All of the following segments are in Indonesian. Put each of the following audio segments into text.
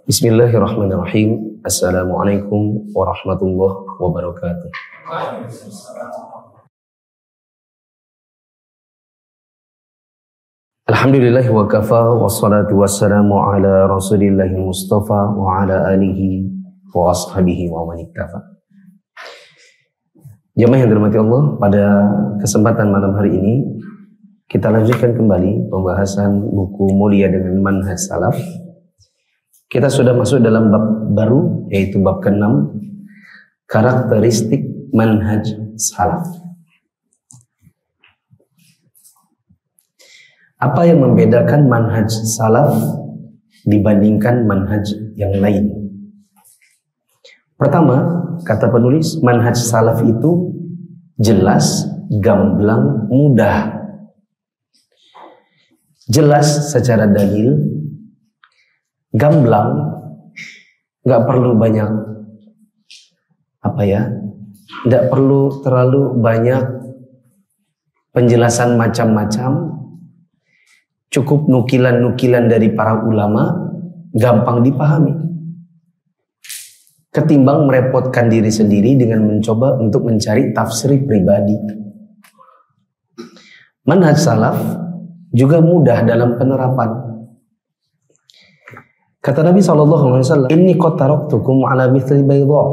Bismillahirrahmanirrahim. Assalamualaikum warahmatullahi wabarakatuh. Alhamdulillah wa kafa wassalatu wassalamu ala rasulillahi mustafa wa ala alihi wa ashabihi wa man iktafa. Jamaah yang dirahmati Allah, pada kesempatan malam hari ini kita lanjutkan kembali pembahasan buku Mulia dengan Manhaj Salaf. Kita sudah masuk dalam bab baru, yaitu bab ke-6, karakteristik manhaj salaf. Apa yang membedakan manhaj salaf dibandingkan manhaj yang lain? Pertama, kata penulis, manhaj salaf itu jelas, gamblang, mudah. Jelas secara dalil, gamblang, nggak perlu banyak nggak perlu terlalu banyak penjelasan macam-macam, cukup nukilan-nukilan dari para ulama, gampang dipahami, ketimbang merepotkan diri sendiri dengan mencoba untuk mencari tafsir pribadi. Manhaj salaf juga mudah dalam penerapan. Kata Nabi SAW, "Inni qad taraktukum ala mithli bayda,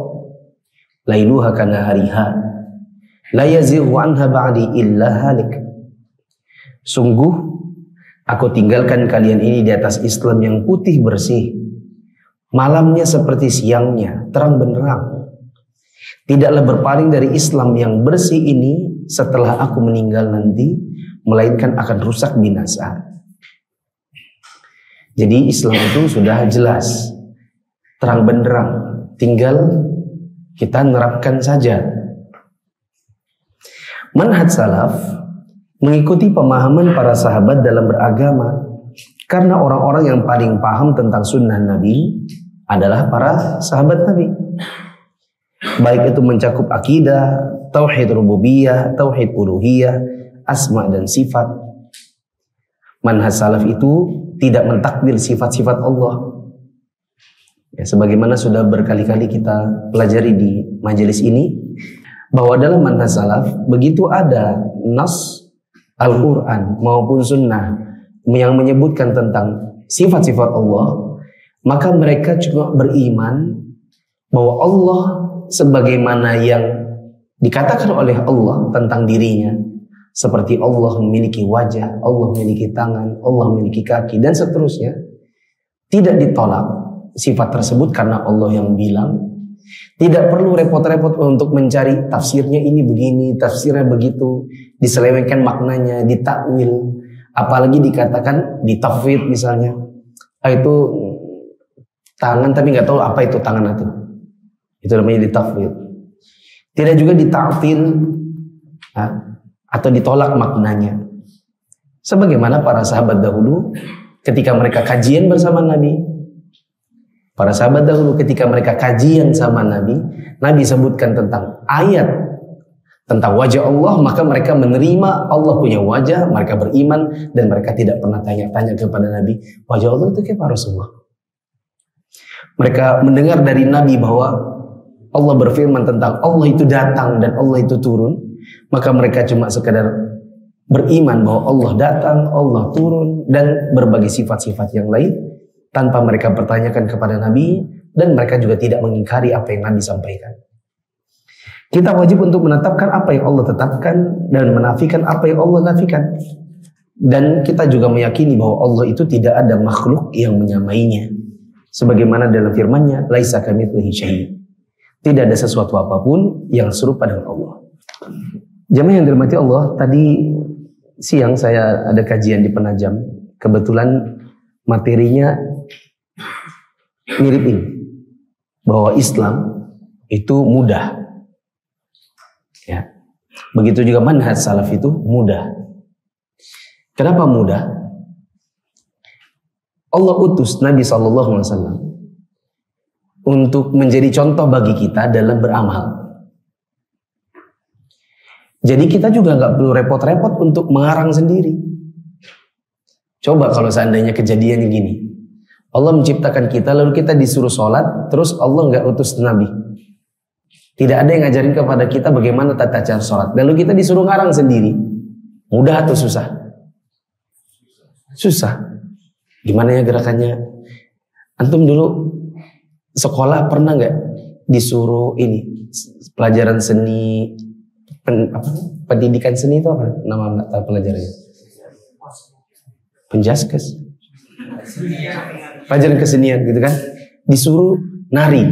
lailuha kanahariha, la yazighu anha ba'di illa halik." Sungguh, aku tinggalkan kalian ini di atas Islam yang putih bersih, malamnya seperti siangnya, terang benderang. Tidaklah berpaling dari Islam yang bersih ini setelah aku meninggal nanti, melainkan akan rusak binasa. Jadi Islam itu sudah jelas, terang benderang, tinggal kita nerapkan saja. Manhaj salaf mengikuti pemahaman para sahabat dalam beragama, karena orang-orang yang paling paham tentang sunnah Nabi adalah para sahabat Nabi. Baik itu mencakup akidah, tauhid rububiyah, tauhid uluhiyah, asma dan sifat. Manhaj salaf itu tidak mentakdir sifat-sifat Allah. Ya, sebagaimana sudah berkali-kali kita pelajari di majelis ini, bahwa dalam manhaj salaf begitu ada nas Al-Quran maupun sunnah yang menyebutkan tentang sifat-sifat Allah, maka mereka juga beriman bahwa Allah sebagaimana yang dikatakan oleh Allah tentang dirinya, seperti Allah memiliki wajah, Allah memiliki tangan, Allah memiliki kaki, dan seterusnya, tidak ditolak sifat tersebut karena Allah yang bilang. Tidak perlu repot-repot untuk mencari tafsirnya ini begini, tafsirnya begitu, diselewengkan maknanya, ditakwil, apalagi dikatakan ditafwid misalnya. Itu tangan tapi nggak tahu apa itu tangan itu namanya ditafwid. Tidak juga dita'til atau ditolak maknanya. Sebagaimana para sahabat dahulu ketika mereka kajian bersama Nabi, para sahabat dahulu ketika mereka kajian sama Nabi, Nabi sebutkan tentang ayat tentang wajah Allah, maka mereka menerima Allah punya wajah, mereka beriman, dan mereka tidak pernah tanya-tanya kepada Nabi, wajah Allah itu kayak apa Rasulullah? Mereka mendengar dari Nabi bahwa Allah berfirman tentang Allah itu datang dan Allah itu turun, maka mereka cuma sekadar beriman bahwa Allah datang, Allah turun, dan berbagai sifat-sifat yang lain tanpa mereka pertanyakan kepada Nabi, dan mereka juga tidak mengingkari apa yang Nabi sampaikan. Kita wajib untuk menetapkan apa yang Allah tetapkan dan menafikan apa yang Allah nafikan. Dan kita juga meyakini bahwa Allah itu tidak ada makhluk yang menyamainya. Sebagaimana dalam firman-Nya, "Laisa kamitslihi syai'." Tidak ada sesuatu apapun yang serupa dengan Allah. Jamaah yang dirahmati Allah, tadi siang saya ada kajian di Penajam. Kebetulan materinya mirip ini, bahwa Islam itu mudah. Ya. Begitu juga manhaj salaf itu mudah. Kenapa mudah? Allah utus Nabi SAW untuk menjadi contoh bagi kita dalam beramal. Jadi kita juga nggak perlu repot-repot untuk mengarang sendiri. Coba kalau seandainya kejadian gini, Allah menciptakan kita, lalu kita disuruh sholat, terus Allah nggak utus Nabi. Tidak ada yang ngajarin kepada kita bagaimana tata cara sholat. Lalu kita disuruh ngarang sendiri. Mudah atau susah? Susah. Gimana ya gerakannya? Antum dulu sekolah pernah nggak disuruh ini pelajaran seni, pendidikan seni itu apa nama mata pelajarannya? Penjaskes. Pelajaran kesenian gitu kan? Disuruh nari,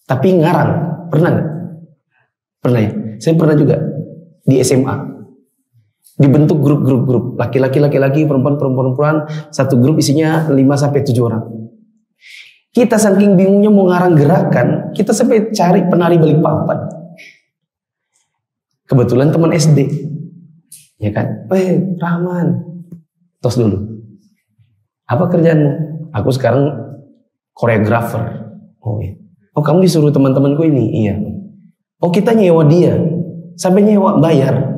tapi ngarang. Pernah nggak? Pernah ya? Saya pernah juga di SMA. Dibentuk grup, laki-laki, perempuan, satu grup isinya 5-7 orang. Kita saking bingungnya mau ngarang gerakan, kita sampai cari penari Balikpapan. Kebetulan teman SD, ya kan? Rahman, tos dulu. Apa kerjaanmu? Aku sekarang koreografer. Oh iya. Oh kamu disuruh teman-temanku ini? Iya. Oh kita nyewa dia, sampai nyewa bayar.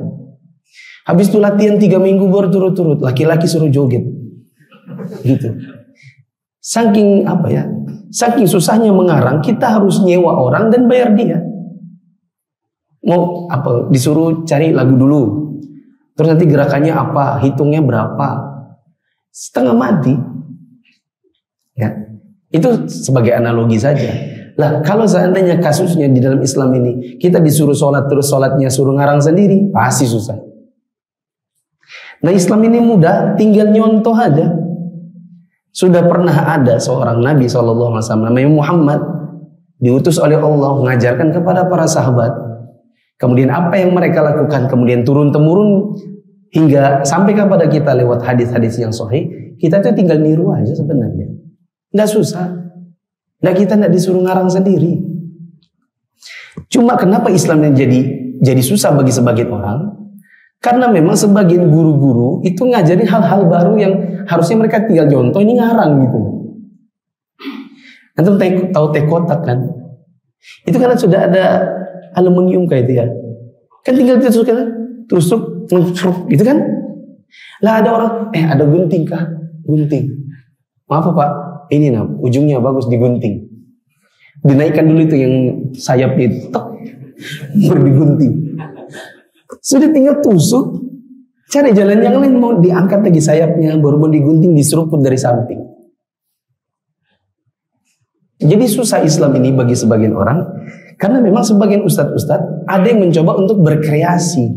Habis itu latihan 3 minggu berturut-turut, laki-laki suruh joget, gitu. Saking apa ya? Saking susahnya mengarang, kita harus nyewa orang dan bayar dia. Mau apa? Disuruh cari lagu dulu, terus nanti gerakannya apa? Hitungnya berapa? Setengah mati. Ya, itu sebagai analogi saja. Lah, kalau seandainya kasusnya di dalam Islam ini kita disuruh sholat terus sholatnya suruh ngarang sendiri, pasti susah. Nah Islam ini mudah, tinggal nyontoh aja. Sudah pernah ada seorang Nabi SAW namanya Muhammad, diutus oleh Allah mengajarkan kepada para sahabat. Kemudian apa yang mereka lakukan kemudian turun-temurun hingga sampai kepada kita lewat hadis-hadis yang sahih. Kita tuh tinggal niru aja sebenarnya, nggak susah. Nah kita nggak disuruh ngarang sendiri. Cuma kenapa Islam yang jadi susah bagi sebagian orang? Karena memang sebagian guru-guru itu ngajarin hal-hal baru yang harusnya mereka tinggal contoh, ini ngarang gitu. Antum tahu teh kotak kan? Itu karena sudah ada aluminium kayak itu ya. Kan tinggal tusuk, gitu kan? Lah ada orang, ada gunting kah? Gunting. Maaf Pak, ini ujungnya bagus digunting. Dinaikkan dulu itu yang sayapnya itu, baru digunting. Sudah tinggal tusuk, cari jalan yang lain, mau diangkat lagi sayapnya, baru mau digunting, diseruput dari samping. Jadi susah Islam ini bagi sebagian orang, karena memang sebagian ustadz-ustadz ada yang mencoba untuk berkreasi.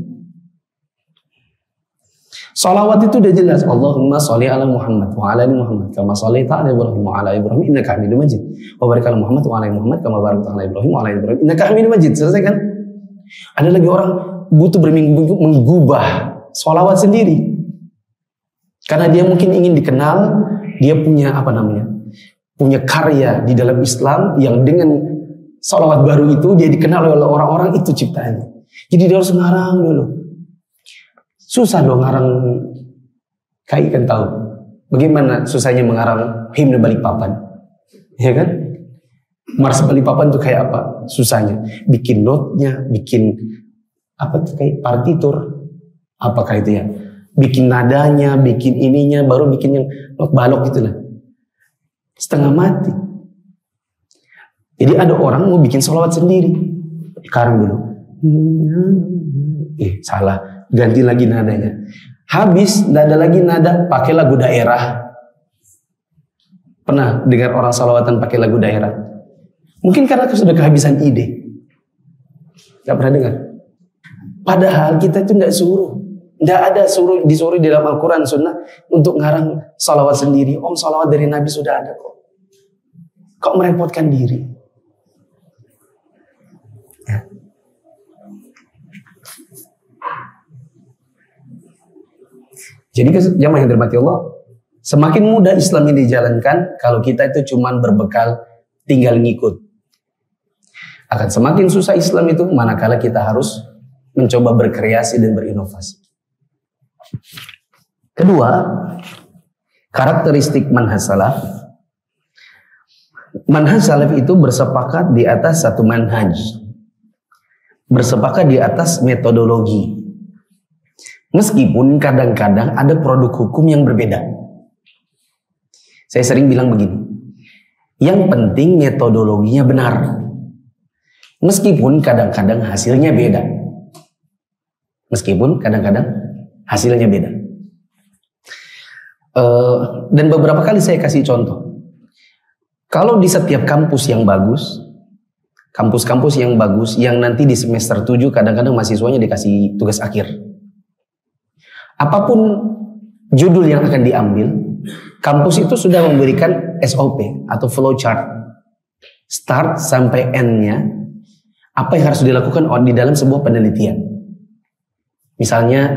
Salawat itu udah jelas, Allahumma sholli ala Muhammad wa ala ali Muhammad kama shallaita ala Ibrahim wa ala Ibrahim innaka Hamidum Majid. Wa barik ala Muhammad wa ala Muhammad kama barakta ala Ibrahim wa ala Ibrahim innaka Hamidum Majid. Selesai kan? Ada lagi orang butuh berminggu-minggu menggubah sholawat sendiri. Karena dia mungkin ingin dikenal, dia punya punya karya di dalam Islam yang dengan sholawat baru itu dia dikenal oleh orang-orang itu ciptaannya. Jadi dia harus ngarang dulu. Susah dong ngarang, kayak kan tahu bagaimana susahnya mengarang himne Balikpapan, ya kan? Mars Balikpapan itu kayak apa susahnya? Bikin notnya, bikin kayak partitur, apakah itu ya? Bikin nadanya, bikin ininya, baru bikin yang balok gitulah. Setengah mati. Jadi ada orang mau bikin sholawat sendiri, sekarang dulu. Salah, ganti lagi nadanya. Habis, tidak ada lagi nada, pakai lagu daerah. Pernah dengar orang sholawatan pakai lagu daerah? Mungkin karena sudah kehabisan ide. Gak pernah dengar. Padahal kita itu tidak ada disuruh di dalam Al-Quran Sunnah untuk ngarang salawat sendiri. Salawat dari Nabi sudah ada kok. Kok merepotkan diri? Ya. Jadi jamaah yang dirahmati Allah, semakin mudah Islam ini dijalankan kalau kita itu cuma berbekal tinggal ngikut. Akan semakin susah Islam itu manakala kita harus mencoba berkreasi dan berinovasi. Kedua, karakteristik manhaj salaf. Manhaj salaf itu bersepakat di atas satu manhaj. Bersepakat di atas metodologi. Meskipun kadang-kadang ada produk hukum yang berbeda. Saya sering bilang begini, yang penting metodologinya benar. Meskipun kadang-kadang hasilnya beda. Dan beberapa kali saya kasih contoh. Kalau di setiap kampus yang bagus, kampus-kampus yang bagus, yang nanti di semester 7 kadang-kadang mahasiswanya dikasih tugas akhir. Apapun judul yang akan diambil, kampus itu sudah memberikan SOP atau flow chart. Start sampai end-nya, apa yang harus dilakukan di dalam sebuah penelitian. Misalnya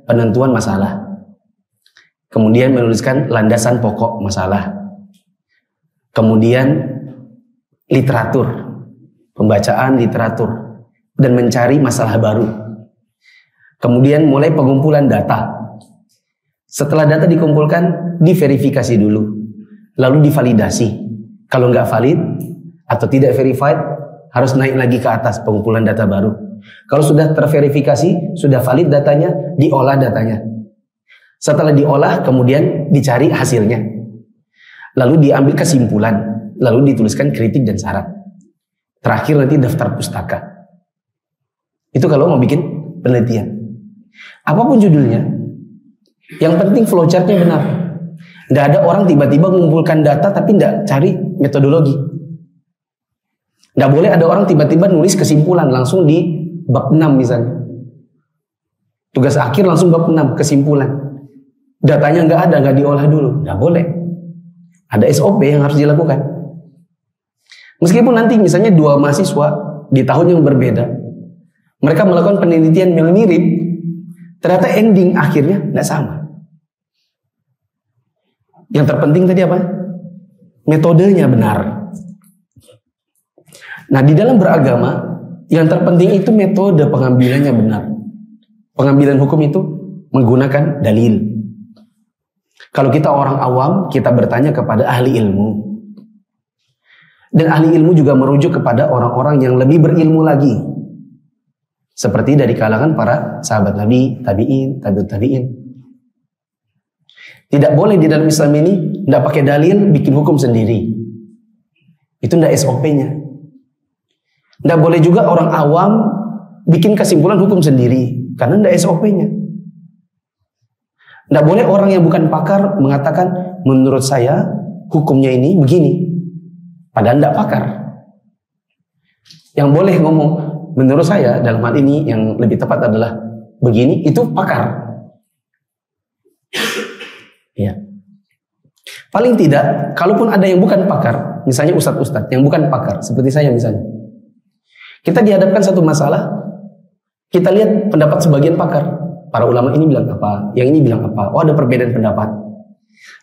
penentuan masalah. Kemudian menuliskan landasan pokok masalah. Kemudian literatur, pembacaan literatur, dan mencari masalah baru. Kemudian mulai pengumpulan data. Setelah data dikumpulkan, diverifikasi dulu, lalu divalidasi. Kalau nggak valid atau tidak verified, harus naik lagi ke atas pengumpulan data baru. Kalau sudah terverifikasi, sudah valid datanya, diolah datanya. Setelah diolah, kemudian dicari hasilnya. Lalu diambil kesimpulan, lalu dituliskan kritik dan saran. Terakhir nanti daftar pustaka. Itu kalau mau bikin penelitian. Apapun judulnya, yang penting flowchartnya benar. Nggak ada orang tiba-tiba mengumpulkan data tapi nggak cari metodologi. Nggak boleh ada orang tiba-tiba nulis kesimpulan langsung di bab 6 misalnya. Tugas akhir langsung bab 6 kesimpulan. Datanya nggak ada, nggak diolah dulu. Nggak boleh. Ada SOP yang harus dilakukan. Meskipun nanti misalnya dua mahasiswa di tahun yang berbeda, mereka melakukan penelitian yang mirip, ternyata ending akhirnya nggak sama. Yang terpenting tadi apa? Metodenya benar. Nah, di dalam beragama, yang terpenting itu metode pengambilannya benar. Pengambilan hukum itu menggunakan dalil. Kalau kita orang awam, kita bertanya kepada ahli ilmu. Dan ahli ilmu juga merujuk kepada orang-orang yang lebih berilmu lagi. Seperti dari kalangan para sahabat Nabi, tabi'in, tabi'ut tabi'in. Tidak boleh di dalam Islam ini tidak pakai dalil, bikin hukum sendiri. Itu tidak SOP-nya. Tidak boleh juga orang awam bikin kesimpulan hukum sendiri, karena tidak SOP-nya. Tidak boleh orang yang bukan pakar mengatakan, menurut saya hukumnya ini begini, padahal tidak pakar. Yang boleh ngomong, menurut saya dalam hal ini yang lebih tepat adalah begini, itu pakar. Ya. Paling tidak, kalaupun ada yang bukan pakar, misalnya ustadz-ustadz yang bukan pakar, seperti saya misalnya, kita dihadapkan satu masalah, kita lihat pendapat sebagian pakar. Para ulama ini bilang apa, yang ini bilang apa. Oh, ada perbedaan pendapat.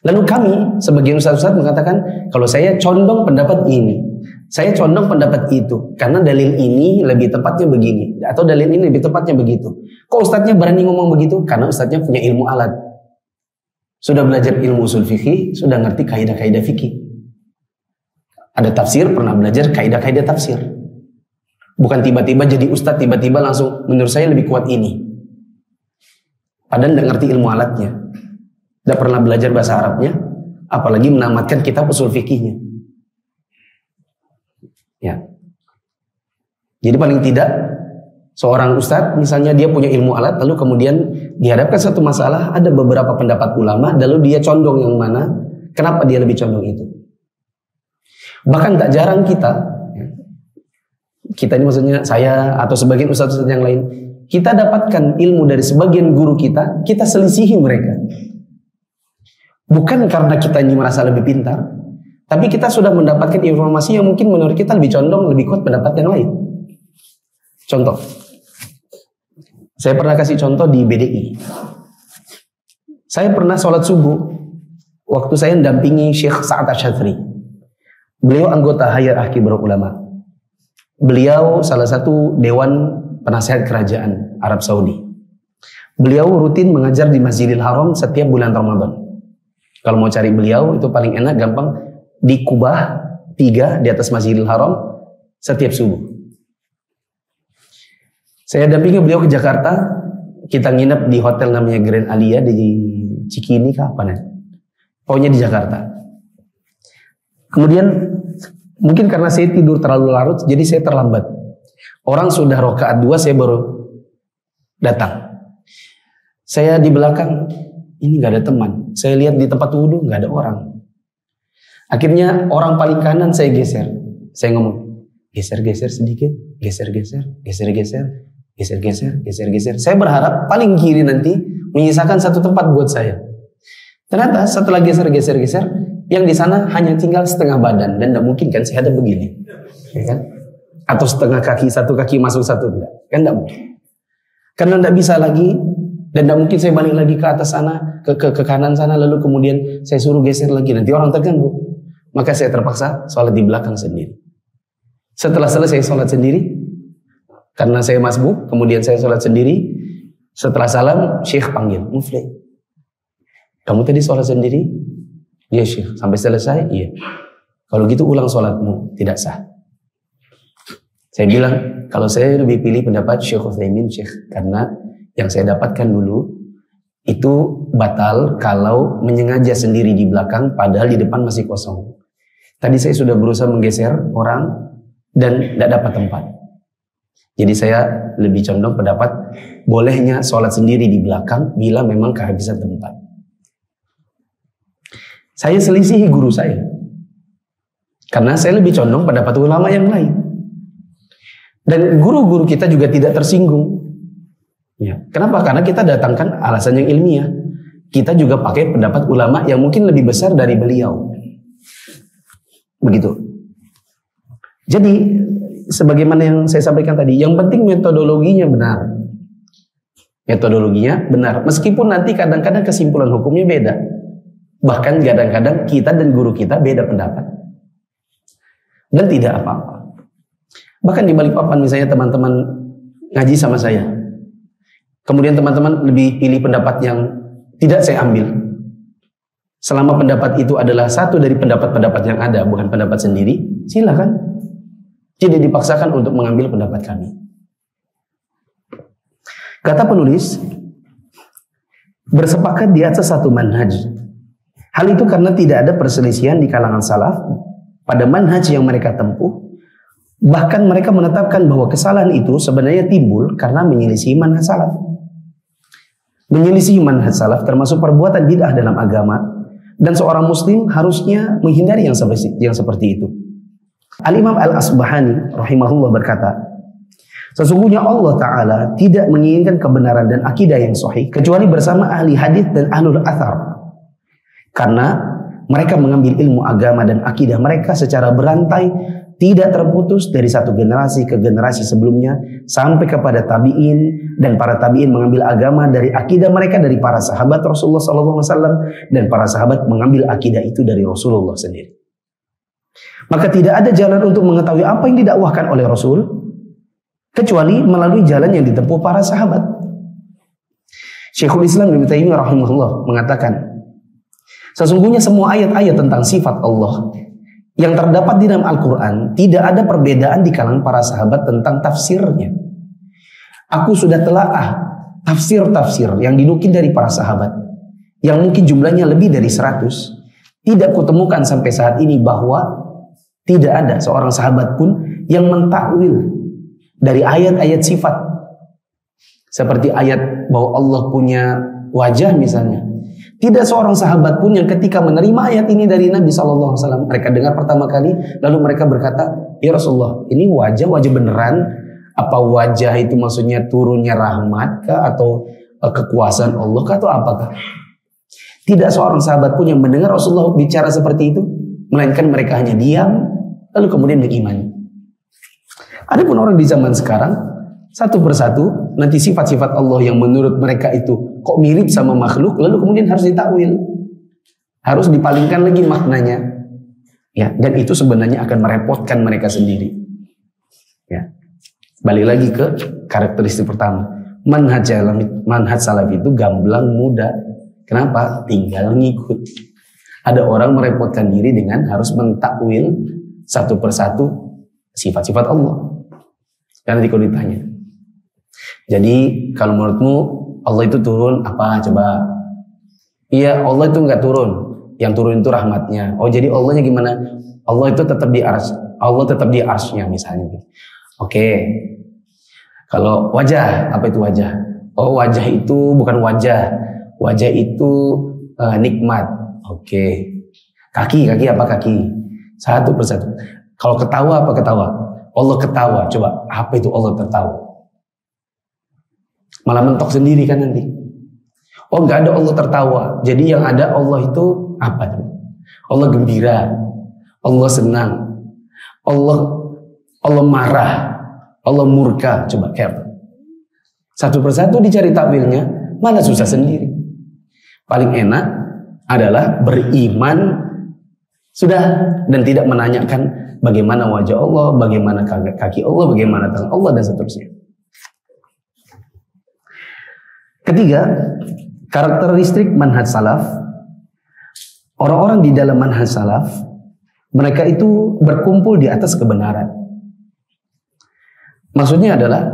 Lalu kami, sebagian ustadz-ustadz mengatakan, kalau saya condong pendapat ini, saya condong pendapat itu, karena dalil ini lebih tepatnya begini, atau dalil ini lebih tepatnya begitu. Kok ustadznya berani ngomong begitu? Karena ustadznya punya ilmu alat. Sudah belajar ilmu usul fikih, sudah ngerti kaidah-kaidah fikih. Ada tafsir, pernah belajar kaidah-kaidah tafsir. Bukan tiba-tiba jadi ustadz, tiba-tiba langsung, menurut saya lebih kuat ini. Padahal tidak ngerti ilmu alatnya, tidak pernah belajar bahasa Arabnya, apalagi menamatkan kitab usul fikihnya. Ya. Jadi paling tidak seorang ustadz, misalnya dia punya ilmu alat, lalu kemudian dihadapkan satu masalah, ada beberapa pendapat ulama, lalu dia condong yang mana? Kenapa dia lebih condong itu? Bahkan tak jarang kita ini maksudnya saya atau sebagian ustadz-ustadz yang lain, kita dapatkan ilmu dari sebagian guru kita selisihi mereka. Bukan karena kita ini merasa lebih pintar, tapi kita sudah mendapatkan informasi yang mungkin menurut kita lebih condong, lebih kuat pendapat yang lain. Contoh, saya pernah kasih contoh di BDI. Saya pernah sholat subuh, waktu saya mendampingi Syekh Sa'ad Asyadri. Beliau anggota Hay'ah Kibarul Ulama. Beliau salah satu dewan penasihat kerajaan Arab Saudi. Beliau rutin mengajar di Masjidil Haram setiap bulan Ramadan. Kalau mau cari beliau itu paling enak, gampang, di Kubah 3 di atas Masjidil Haram setiap subuh. Saya dampingi beliau ke Jakarta. Kita nginep di hotel namanya Grand Alia di Cikini, kapan ya? Pokoknya di Jakarta. Kemudian mungkin karena saya tidur terlalu larut, jadi saya terlambat. Orang sudah rakaat 2, saya baru datang. Saya di belakang, ini nggak ada teman. Saya lihat di tempat wudhu nggak ada orang. Akhirnya orang paling kanan saya geser. Saya ngomong, geser sedikit, geser. Saya berharap paling kiri nanti menyisakan satu tempat buat saya. Ternyata setelah geser, yang di sana hanya tinggal setengah badan, dan tidak mungkin kan saya ada begini, ya kan? Atau setengah kaki, satu kaki masuk satu enggak, kan tidak mungkin. Karena tidak bisa lagi, dan tidak mungkin saya balik lagi ke atas sana, ke kanan sana, lalu kemudian saya suruh geser lagi, nanti orang terganggu. Maka saya terpaksa sholat di belakang sendiri. Setelah selesai sholat sendiri, karena saya masbuk, kemudian saya sholat sendiri. Setelah salam, Syekh panggil, Mufli, kamu tadi sholat sendiri? Iya Syekh, sampai selesai? Iya. Kalau gitu ulang sholatmu, tidak sah. Saya bilang, kalau saya lebih pilih pendapat Syekh Utsaimin, Syekh, karena yang saya dapatkan dulu itu batal kalau menyengaja sendiri di belakang padahal di depan masih kosong. Tadi saya sudah berusaha menggeser orang dan tidak dapat tempat. Jadi saya lebih condong pendapat bolehnya sholat sendiri di belakang bila memang kehabisan tempat. Saya selisihi guru saya. Karena saya lebih condong pendapat ulama yang lain. Dan guru-guru kita juga tidak tersinggung. Ya. Kenapa? Karena kita datangkan alasan yang ilmiah. Kita juga pakai pendapat ulama yang mungkin lebih besar dari beliau. Begitu. Jadi, sebagaimana yang saya sampaikan tadi, yang penting metodologinya benar. Metodologinya benar. Meskipun nanti kadang-kadang kesimpulan hukumnya beda. Bahkan kadang-kadang kita dan guru kita beda pendapat. Dan tidak apa-apa. Bahkan di Balikpapan misalnya teman-teman ngaji sama saya. Kemudian teman-teman lebih pilih pendapat yang tidak saya ambil. Selama pendapat itu adalah satu dari pendapat-pendapat yang ada, bukan pendapat sendiri, silakan. Tidak dipaksakan untuk mengambil pendapat kami. Kata penulis, bersepakat di atas satu manhaj. Hal itu karena tidak ada perselisihan di kalangan salaf pada manhaj yang mereka tempuh. Bahkan mereka menetapkan bahwa kesalahan itu sebenarnya timbul karena menyelisih manhaj salaf. Menyelisih manhaj salaf termasuk perbuatan bid'ah dalam agama, dan seorang muslim harusnya menghindari yang seperti itu. Al-Imam Al-Asbahani rahimahullah berkata, sesungguhnya Allah Ta'ala tidak menginginkan kebenaran dan akidah yang sahih kecuali bersama ahli hadis dan ahlul athar. Karena mereka mengambil ilmu agama dan akidah mereka secara berantai, tidak terputus dari satu generasi ke generasi sebelumnya sampai kepada tabi'in, dan para tabi'in mengambil agama dari akidah mereka dari para sahabat Rasulullah SAW, dan para sahabat mengambil akidah itu dari Rasulullah sendiri. Maka tidak ada jalan untuk mengetahui apa yang didakwahkan oleh Rasul kecuali melalui jalan yang ditempuh para sahabat. Syekhul Islam Ibnu Taimiyah rahimahullah mengatakan, sesungguhnya semua ayat-ayat tentang sifat Allah yang terdapat di dalam Al-Quran tidak ada perbedaan di kalangan para sahabat tentang tafsirnya. Aku sudah telaah tafsir-tafsir yang dinukil dari para sahabat yang mungkin jumlahnya lebih dari 100. Tidak kutemukan sampai saat ini bahwa tidak ada seorang sahabat pun yang mentakwil dari ayat-ayat sifat. Seperti ayat bahwa Allah punya wajah misalnya. Tidak seorang sahabat pun yang ketika menerima ayat ini dari Nabi SAW, mereka dengar pertama kali, lalu mereka berkata, ya Rasulullah, ini wajah beneran? Apa wajah itu maksudnya turunnya rahmat kah? Atau kekuasaan Allah kah? Atau apakah? Tidak seorang sahabat pun yang mendengar Rasulullah bicara seperti itu, melainkan mereka hanya diam, lalu kemudian beriman. Adapun orang di zaman sekarang, satu persatu nanti sifat-sifat Allah yang menurut mereka itu kok mirip sama makhluk, lalu kemudian harus ditakwil, harus dipalingkan lagi maknanya, ya. Dan itu sebenarnya akan merepotkan mereka sendiri. Ya, balik lagi ke karakteristik pertama, manhaj salaf itu gamblang, mudah. Kenapa? Tinggal ngikut. Ada orang merepotkan diri dengan harus mentakwil satu persatu sifat-sifat Allah. Karena nanti kalau ditanya, jadi kalau menurutmu Allah itu turun apa? Coba. Iya, Allah itu nggak turun. yang turun itu rahmatnya. Oh jadi Allahnya gimana? Allah itu tetap di ars, Allah tetap di arsnya misalnya. Oke. Kalau wajah, apa itu wajah? Oh wajah itu bukan wajah, wajah itu nikmat. Oke. Kaki apa kaki? Satu persatu. Kalau ketawa apa ketawa? Allah ketawa. Coba apa itu Allah tertawa? Malah mentok sendiri kan nanti. Oh nggak ada Allah tertawa. Jadi yang ada Allah itu apa? Allah gembira, Allah senang, Allah marah, Allah murka. Coba kayak apa? Satu persatu dicari takwilnya, malah susah sendiri. Paling enak adalah beriman sudah dan tidak menanyakan bagaimana wajah Allah, bagaimana kaki Allah, bagaimana tangan Allah dan seterusnya. Ketiga, karakteristik manhaj salaf. Orang-orang di dalam manhaj salaf, mereka itu berkumpul di atas kebenaran. Maksudnya adalah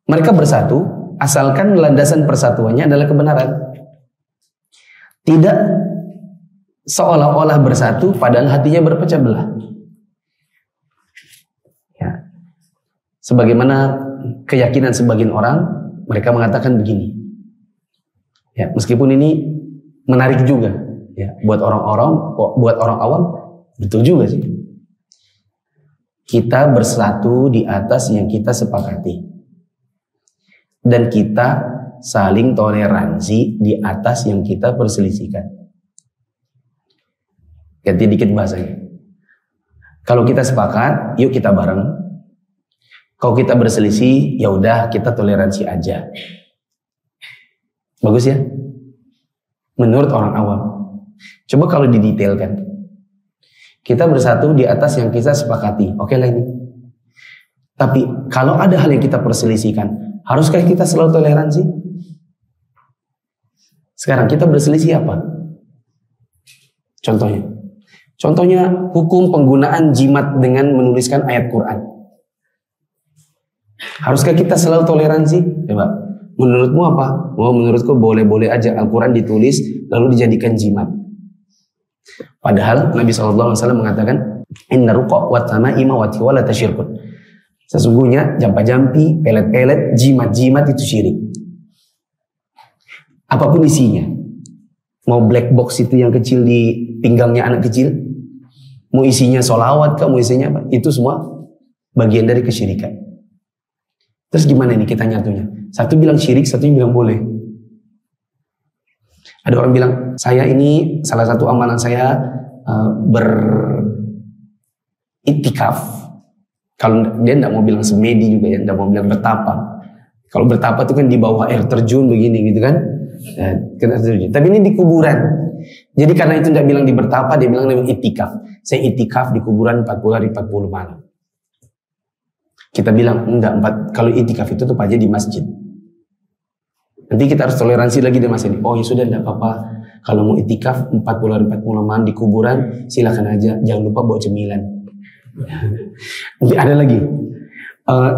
mereka bersatu asalkan landasan persatuannya adalah kebenaran. Tidak seolah-olah bersatu padahal hatinya berpecah belah. Ya. Sebagaimana keyakinan sebagian orang, mereka mengatakan begini. Ya, meskipun ini menarik juga, ya, buat orang awam, betul juga sih. Kita bersatu di atas yang kita sepakati. Dan kita saling toleransi di atas yang kita perselisihkan. Ganti dikit bahasanya. Kalau kita sepakat, yuk kita bareng. Kalau kita berselisih, ya udah kita toleransi aja. Bagus ya? Menurut orang awam. Coba kalau didetailkan. Kita bersatu di atas yang kita sepakati. Oke lah ini. Tapi kalau ada hal yang kita perselisihkan, haruskah kita selalu toleransi? Sekarang kita berselisih apa? Contohnya hukum penggunaan jimat dengan menuliskan ayat Quran. Haruskah kita selalu toleransi? Coba, menurutmu apa? Oh, menurutku boleh-boleh aja Al-Quran ditulis lalu dijadikan jimat. Padahal Nabi SAW mengatakan, Inna ruqa wa tamaima wa tiwala tasyirkun. Sesungguhnya jampa-jampi, pelet-pelet, jimat-jimat itu syirik. Apapun isinya. Mau black box itu yang kecil di pinggangnya anak kecil, mau isinya sholawat kah, mau isinya apa, itu semua bagian dari kesyirikan. Terus gimana ini kita nyatunya? Satu bilang syirik, satu bilang boleh. Ada orang bilang, saya ini salah satu amalan saya beritikaf. Kalau dia tidak mau bilang semedi juga ya, tidak mau bilang bertapa. Kalau bertapa itu kan di bawah air terjun begini gitu kan. Tapi ini di kuburan. Jadi karena itu tidak bilang di bertapa, dia bilang itikaf. Saya itikaf di kuburan 40 hari 40 malam. Kita bilang enggak, kalau itikaf itu tuh aja di masjid. Nanti kita harus toleransi lagi di masa ini. Oh ya sudah, tidak apa-apa. Kalau mau itikaf 40 hari 40 malam di kuburan, silakan aja. Jangan lupa bawa cemilan. Nanti ada lagi.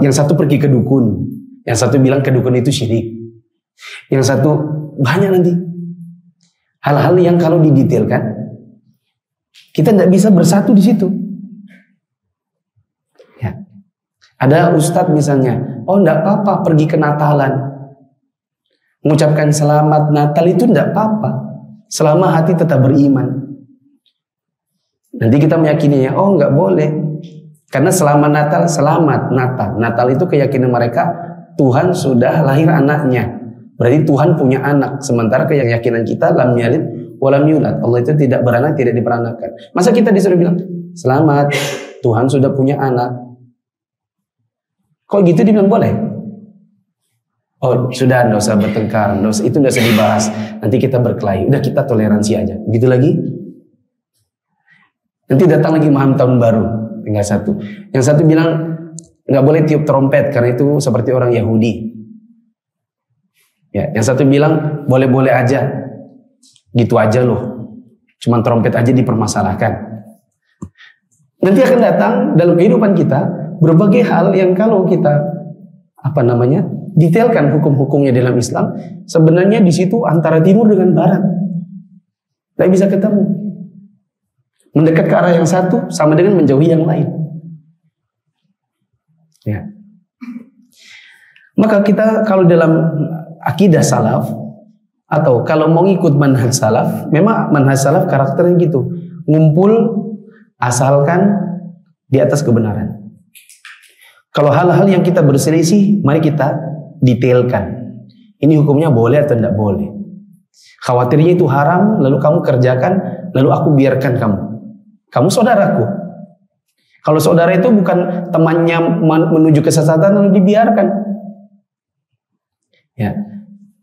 Yang satu pergi ke dukun. Yang satu bilang ke dukun itu syirik. Yang satu banyak nanti. Hal-hal yang kalau didetailkan, kita tidak bisa bersatu di situ. Ya. Ada ustadz misalnya, oh tidak apa-apa pergi ke Natalan. Mengucapkan selamat Natal itu tidak apa-apa. Selama hati tetap beriman. Nanti kita meyakininya, oh nggak boleh. Karena selama Natal, selamat Natal. Natal itu keyakinan mereka, Tuhan sudah lahir anaknya. Berarti Tuhan punya anak. Sementara keyakinan kita, lam yalid walam yulad. Allah itu tidak beranak, tidak diperanakan. Masa kita disuruh bilang, selamat, Tuhan sudah punya anak. Kok gitu dibilang boleh? Oh sudah, nggak usah bertengkar, itu nggak usah dibahas. Nanti kita berkelahi, udah kita toleransi aja. Begitu lagi. Nanti datang lagi malam tahun baru, tinggal satu. Yang satu bilang nggak boleh tiup trompet karena itu seperti orang Yahudi. Ya, yang satu bilang boleh-boleh aja, gitu aja loh. Cuman trompet aja dipermasalahkan. Nanti akan datang dalam kehidupan kita berbagai hal yang kalau kita detailkan hukum-hukumnya dalam Islam, sebenarnya di situ antara timur dengan barat. Tidak bisa ketemu. Mendekat ke arah yang satu sama dengan menjauhi yang lain. Ya. Maka kita kalau dalam akidah salaf atau kalau mau ngikut manhaj salaf, memang manhaj salaf karakternya gitu, ngumpul asalkan di atas kebenaran. Kalau hal-hal yang kita berselisih, mari kita detailkan. Ini hukumnya boleh atau tidak boleh. Khawatirnya itu haram, lalu kamu kerjakan, lalu aku biarkan kamu. Kamu saudaraku. Kalau saudara itu bukan temannya menuju kesesatan lalu dibiarkan. Ya.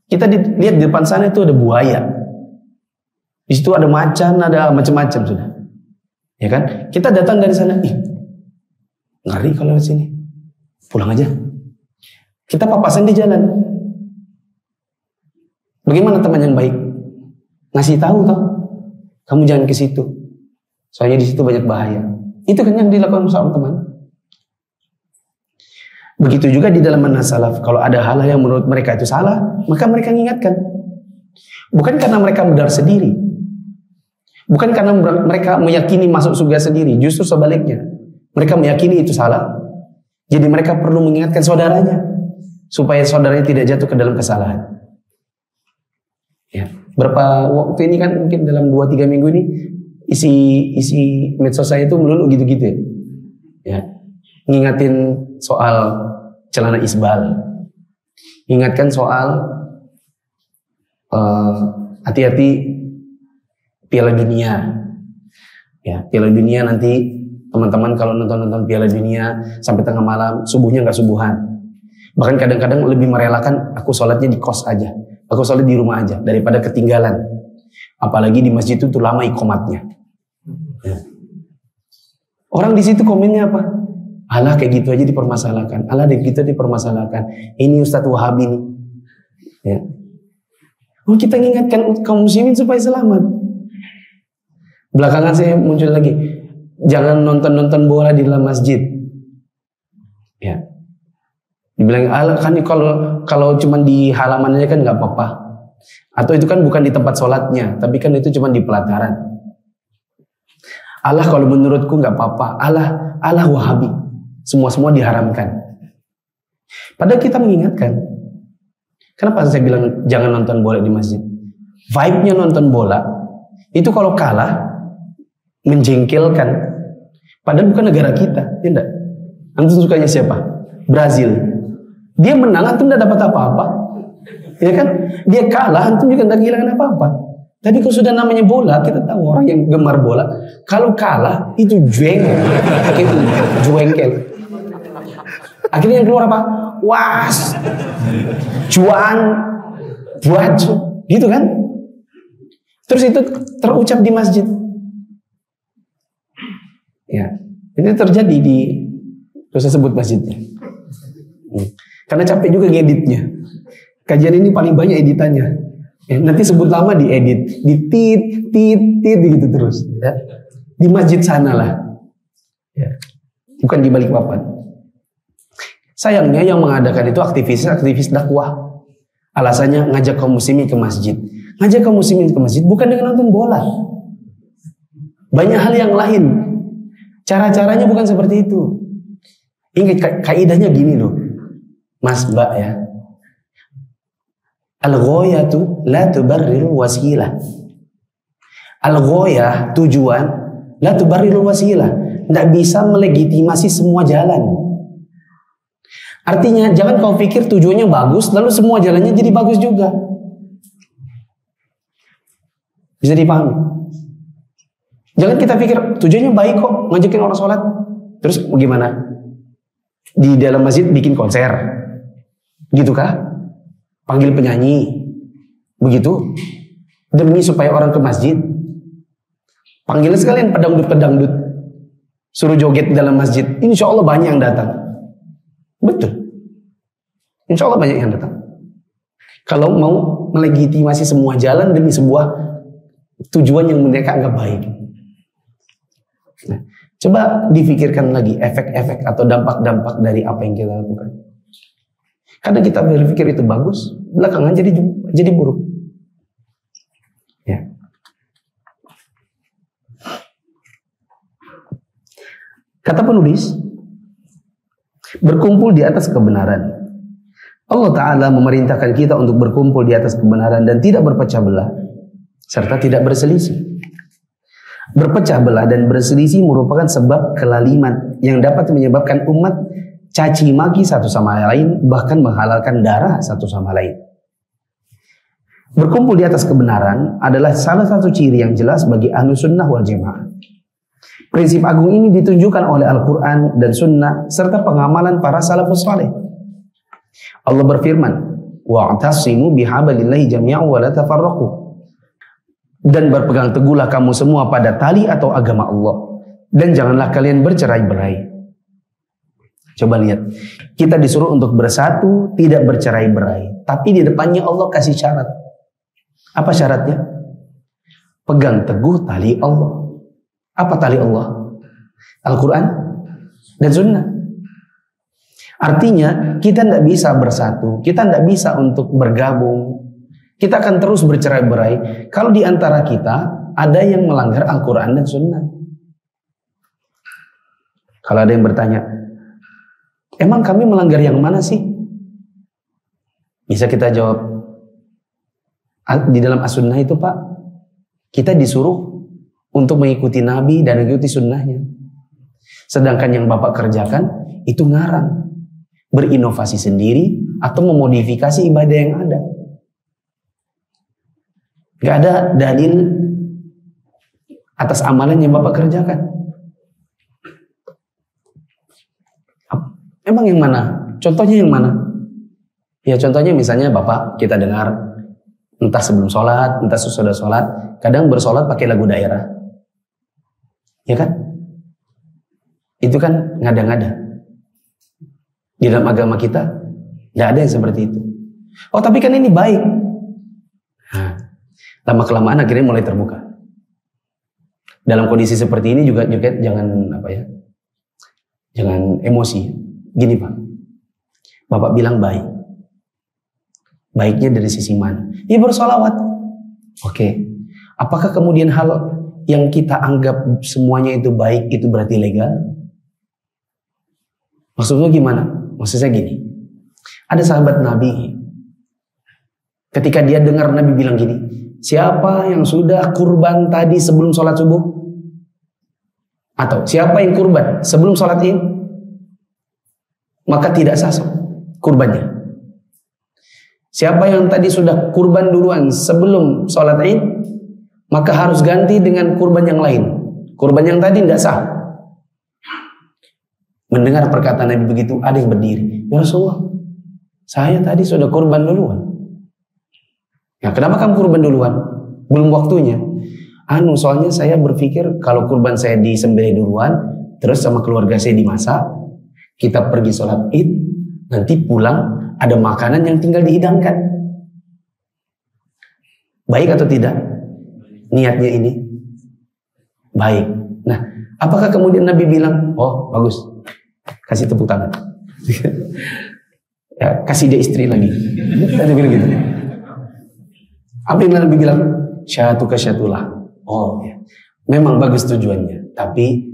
Kita lihat di depan sana itu ada buaya. Di situ ada macan, ada macam-macam sudah. Ya kan? Kita datang dari sana, ngeri kalau lewat sini. Pulang aja. Kita papasan di jalan. Bagaimana teman yang baik? Ngasih tahu toh, kamu jangan ke situ. Soalnya di situ banyak bahaya. Itu kan yang dilakukan seorang teman. Begitu juga di dalam manhaj salaf. Kalau ada hal-hal yang menurut mereka itu salah, maka mereka mengingatkan. Bukan karena mereka benar sendiri. Bukan karena mereka meyakini masuk surga sendiri. Justru sebaliknya. Mereka meyakini itu salah. Jadi mereka perlu mengingatkan saudaranya. Supaya saudaranya tidak jatuh ke dalam kesalahan. Ya. Berapa waktu ini kan mungkin dalam 2-3 minggu ini isi medsos saya itu melulu gitu-gitu ya. Ya. Ngingatin soal celana isbal. Ingatkan soal hati-hati Piala Dunia. Ya, Piala Dunia nanti teman-teman kalau nonton Piala Dunia sampai tengah malam, subuhnya nggak subuhan. Bahkan kadang-kadang lebih merelakan aku sholatnya di kos aja. Aku sholat di rumah aja daripada ketinggalan. Apalagi di masjid itu lama iqomatnya. Ya. Orang di situ komennya apa? Allah kayak gitu aja dipermasalahkan. Allah kayak gitu dipermasalahkan. Ini Ustadz Wahabi nih. Ya. Oh, kita mengingatkan kaum muslimin supaya selamat. Belakangan saya muncul lagi. Jangan nonton bola di dalam masjid. Ya. Dibilang kan kalau cuma di halamannya kan nggak apa-apa. Atau itu kan bukan di tempat sholatnya, tapi kan itu cuma di pelataran. Allah kalau menurutku nggak apa-apa. Allah Wahabi. Semua diharamkan. Padahal kita mengingatkan. Kenapa saya bilang jangan nonton bola di masjid? Vibe-nya nonton bola itu kalau kalah menjengkelkan. Padahal bukan negara kita, tidak. Antum sukanya siapa? Brazil. Dia menang, antum tidak dapat apa-apa. Ya kan? Dia kalah, antum juga tidak kehilangan apa-apa. Tapi kalau sudah namanya bola, kita tahu orang yang gemar bola, kalau kalah itu jengkel. Itu jengkel. Akhirnya yang keluar apa? Was, cuan, buaju, gitu kan? Terus itu terucap di masjid. Ya, itu terjadi di, terus saya sebut masjidnya. Karena capek juga ngeditnya. Kajian ini paling banyak editannya. Ya, nanti sebut lama diedit, ditit gitu terus. Ya. Di masjid sana lah. Ya. Bukan di Balikpapan. Sayangnya yang mengadakan itu aktivis dakwah. Alasannya ngajak kaum muslimin ke masjid. Ngajak kaum muslimin ke masjid bukan dengan nonton bola. Banyak hal yang lain. Cara-caranya bukan seperti itu. Ingat kaidahnya gini loh. Mas Mbak ya. Al-ghayatu la tubarrirul wasilah. Al-ghayah tujuan la tubarrirul wasilah. Tidak bisa melegitimasi semua jalan. Artinya jangan kau pikir tujuannya bagus lalu semua jalannya jadi bagus juga. Bisa dipahami? Jangan kita pikir tujuannya baik kok ngajakin orang sholat. Terus gimana? Di dalam masjid bikin konser. Gitu kah? Panggil penyanyi. Begitu? Demi supaya orang ke masjid. Panggil sekalian pedangdut. Suruh joget di dalam masjid. Insya Allah banyak yang datang. Betul. Insya Allah banyak yang datang. Kalau mau melegitimasi semua jalan demi sebuah tujuan yang mereka anggap baik. Nah, coba difikirkan lagi efek-efek atau dampak-dampak dari apa yang kita lakukan. Karena kita berpikir itu bagus, belakangan jadi buruk. Ya. Kata penulis, berkumpul di atas kebenaran. Allah Ta'ala memerintahkan kita untuk berkumpul di atas kebenaran dan tidak berpecah belah, serta tidak berselisih. Berpecah belah dan berselisih merupakan sebab kelaliman yang dapat menyebabkan umat caci maki satu sama lain, bahkan menghalalkan darah satu sama lain. Berkumpul di atas kebenaran adalah salah satu ciri yang jelas bagi ahlu sunnah wal jamaah. Prinsip agung ini ditunjukkan oleh Al-Quran dan sunnah serta pengamalan para salafus saleh. Allah berfirman, wa'tasimu bihablillahi jami'an wa la tafarraqu. Dan berpegang teguhlah kamu semua pada tali atau agama Allah, dan janganlah kalian bercerai-berai. Coba lihat, kita disuruh untuk bersatu, tidak bercerai-berai, tapi di depannya Allah kasih syarat. Apa syaratnya? Pegang teguh tali Allah. Apa tali Allah? Al-Quran dan sunnah. Artinya kita tidak bisa bersatu, kita tidak bisa untuk bergabung. Kita akan terus bercerai-berai kalau di antara kita ada yang melanggar Al-Quran dan sunnah. Kalau ada yang bertanya, emang kami melanggar yang mana sih? Bisa kita jawab, di dalam as-sunnah itu Pak, kita disuruh untuk mengikuti Nabi dan mengikuti sunnahnya. Sedangkan yang Bapak kerjakan itu ngarang, berinovasi sendiri atau memodifikasi ibadah yang ada. Gak ada dalil atas amalan yang Bapak kerjakan. Emang yang mana? Contohnya yang mana? Ya contohnya misalnya Bapak kita dengar entah sebelum sholat, entah sesudah sholat, kadang bersolat pakai lagu daerah. Ya kan? Itu kan ngada-ngada. Di dalam agama kita tidak ada yang seperti itu. Oh tapi kan ini baik. Nah, lama-kelamaan akhirnya mulai terbuka. Dalam kondisi seperti ini juga jangan jangan emosi. Gini Pak, Bapak bilang baik. Baiknya dari sisi mana? Ya bersolawat. Oke. Apakah kemudian hal yang kita anggap semuanya itu baik itu berarti legal? Maksudnya gimana? Maksudnya gini. Ada sahabat Nabi. Ketika dia dengar Nabi bilang gini, siapa yang sudah kurban tadi sebelum sholat subuh? Atau siapa yang kurban sebelum sholat Id? Maka tidak sah kurbannya. Siapa yang tadi sudah kurban duluan sebelum sholat Id, maka harus ganti dengan kurban yang lain. Kurban yang tadi tidak sah. Mendengar perkataan Nabi begitu, ada yang berdiri. Ya Rasulullah, saya tadi sudah kurban duluan. Ya, kenapa kamu kurban duluan? Belum waktunya. Soalnya saya berpikir kalau kurban saya disembelih duluan, terus sama keluarga saya dimasak, kita pergi sholat Id, nanti pulang ada makanan yang tinggal dihidangkan. Baik atau tidak? Niatnya ini baik. Nah, apakah kemudian Nabi bilang, oh bagus, kasih tepuk tangan, ya, kasih dia istri lagi. Tadi bilang gitu. Apa yang Nabi bilang? Syatuka syatulah. Oh ya, memang bagus tujuannya, tapi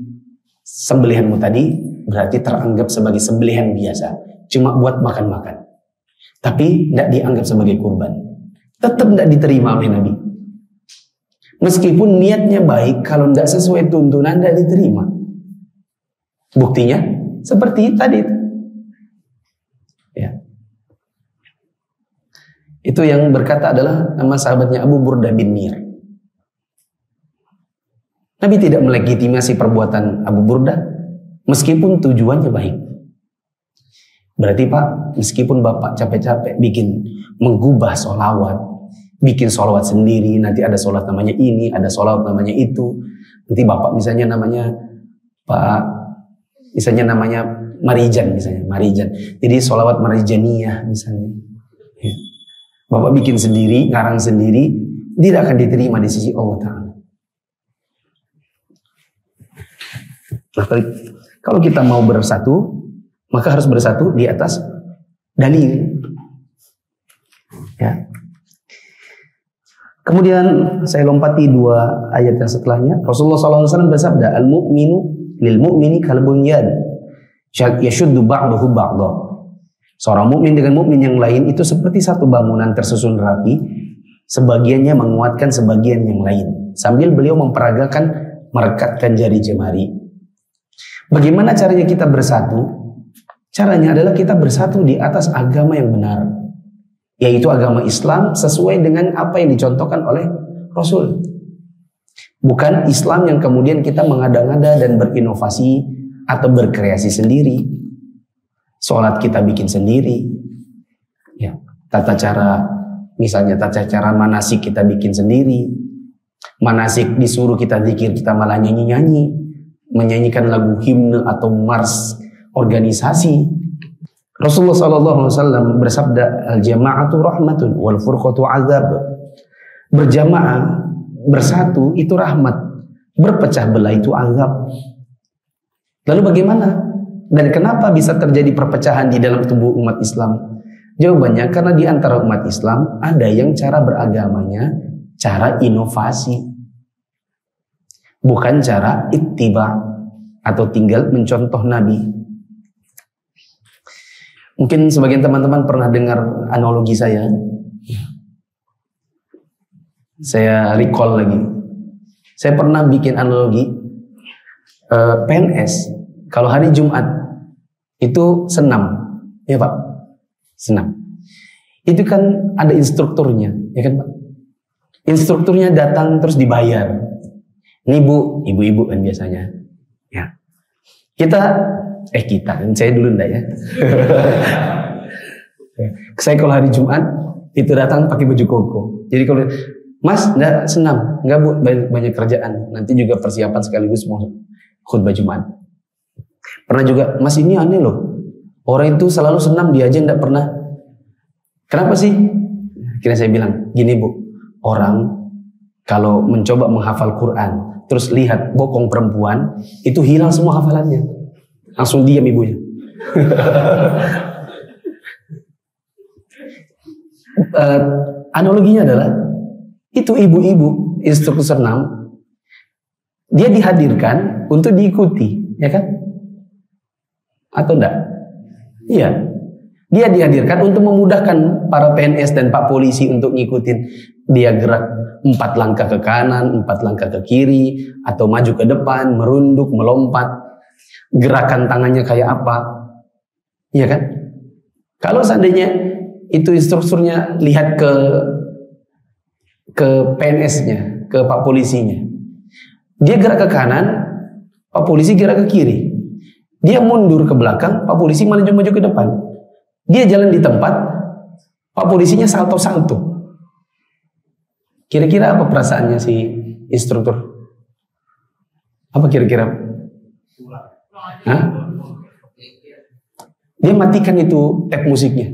sembelihanmu tadi berarti teranggap sebagai sembelihan biasa, cuma buat makan-makan. Tapi tidak dianggap sebagai kurban. Tetap tidak diterima oleh Nabi. Meskipun niatnya baik, kalau tidak sesuai tuntunan tidak diterima. Buktinya seperti tadi. Ya. Itu yang berkata adalah nama sahabatnya Abu Burdah bin Nir. Nabi tidak melegitimasi perbuatan Abu Burdah meskipun tujuannya baik. Berarti Pak, meskipun Bapak capek-capek bikin menggubah sholawat, bikin sholawat sendiri, nanti ada sholat namanya ini, ada sholawat namanya itu. Nanti Bapak misalnya namanya Pak, misalnya namanya Marijan misalnya, Marijan. Jadi sholawat Marijaniyah misalnya. Ya. Bapak bikin sendiri, ngarang sendiri, tidak akan diterima di sisi Allah Ta'ala. Nah, kalau kita mau bersatu, maka harus bersatu di atas dalil. Ya. Kemudian saya lompati 2 ayat yang setelahnya. Rasulullah SAW bersabda, al-mu'minu lil mu'mini kal bunyan yashuddu ba'dahu ba'dha. Seorang mukmin dengan mukmin yang lain itu seperti satu bangunan tersusun rapi, sebagiannya menguatkan sebagian yang lain. Sambil beliau memperagakan merekatkan jari jemari. Bagaimana caranya kita bersatu? Caranya adalah kita bersatu di atas agama yang benar, yaitu agama Islam sesuai dengan apa yang dicontohkan oleh Rasul. Bukan Islam yang kemudian kita mengada-ngada dan berinovasi atau berkreasi sendiri. Sholat kita bikin sendiri. Ya, tata cara, misalnya tata cara manasik kita bikin sendiri. Manasik disuruh kita zikir, kita malah nyanyi-nyanyi, menyanyikan lagu himne atau mars organisasi. Rasulullah SAW bersabda, al-jama'atu rahmatun wal furqatu azab. Berjamaah, bersatu itu rahmat, berpecah belah itu azab. Lalu bagaimana? Dan kenapa bisa terjadi perpecahan di dalam tubuh umat Islam? Jawabannya karena di antara umat Islam ada yang cara beragamanya cara inovasi, bukan cara ittiba atau tinggal mencontoh Nabi. Mungkin sebagian teman-teman pernah dengar analogi saya. Saya recall lagi. Saya pernah bikin analogi PNS. Kalau hari Jumat itu senam, ya Pak, senam. Itu kan ada instrukturnya, ya kan Pak? Instrukturnya datang terus dibayar. Ini Bu, ibu-ibu kan biasanya. Ya. Saya dulu enggak ya. Saya kalau hari Jumat itu datang pakai baju koko. Jadi kalau Mas, enggak senam, enggak Bu, banyak kerjaan. Nanti juga persiapan sekaligus mau khutbah Jumat. Pernah juga, Mas ini aneh loh. Orang itu selalu senam, dia aja enggak pernah. Kenapa sih? Kira saya bilang, gini Bu, orang kalau mencoba menghafal Quran, terus lihat bokong perempuan, itu hilang semua hafalannya. Langsung diam ibunya. Analoginya adalah, itu ibu-ibu instruktur senam, dia dihadirkan untuk diikuti, ya kan? Atau enggak? Iya. Dia dihadirkan untuk memudahkan para PNS dan Pak Polisi untuk ngikutin. Dia gerak 4 langkah ke kanan, 4 langkah ke kiri, atau maju ke depan, merunduk, melompat. Gerakan tangannya kayak apa? Iya kan? Kalau seandainya itu instrukturnya lihat ke PNS-nya, ke Pak Polisinya. Dia gerak ke kanan, Pak Polisi gerak ke kiri. Dia mundur ke belakang, Pak Polisi maju ke depan. Dia jalan di tempat, Pak Polisinya salto-salto. Kira-kira apa perasaannya si instruktur? Apa kira-kira? Hah? Dia matikan itu tab musiknya.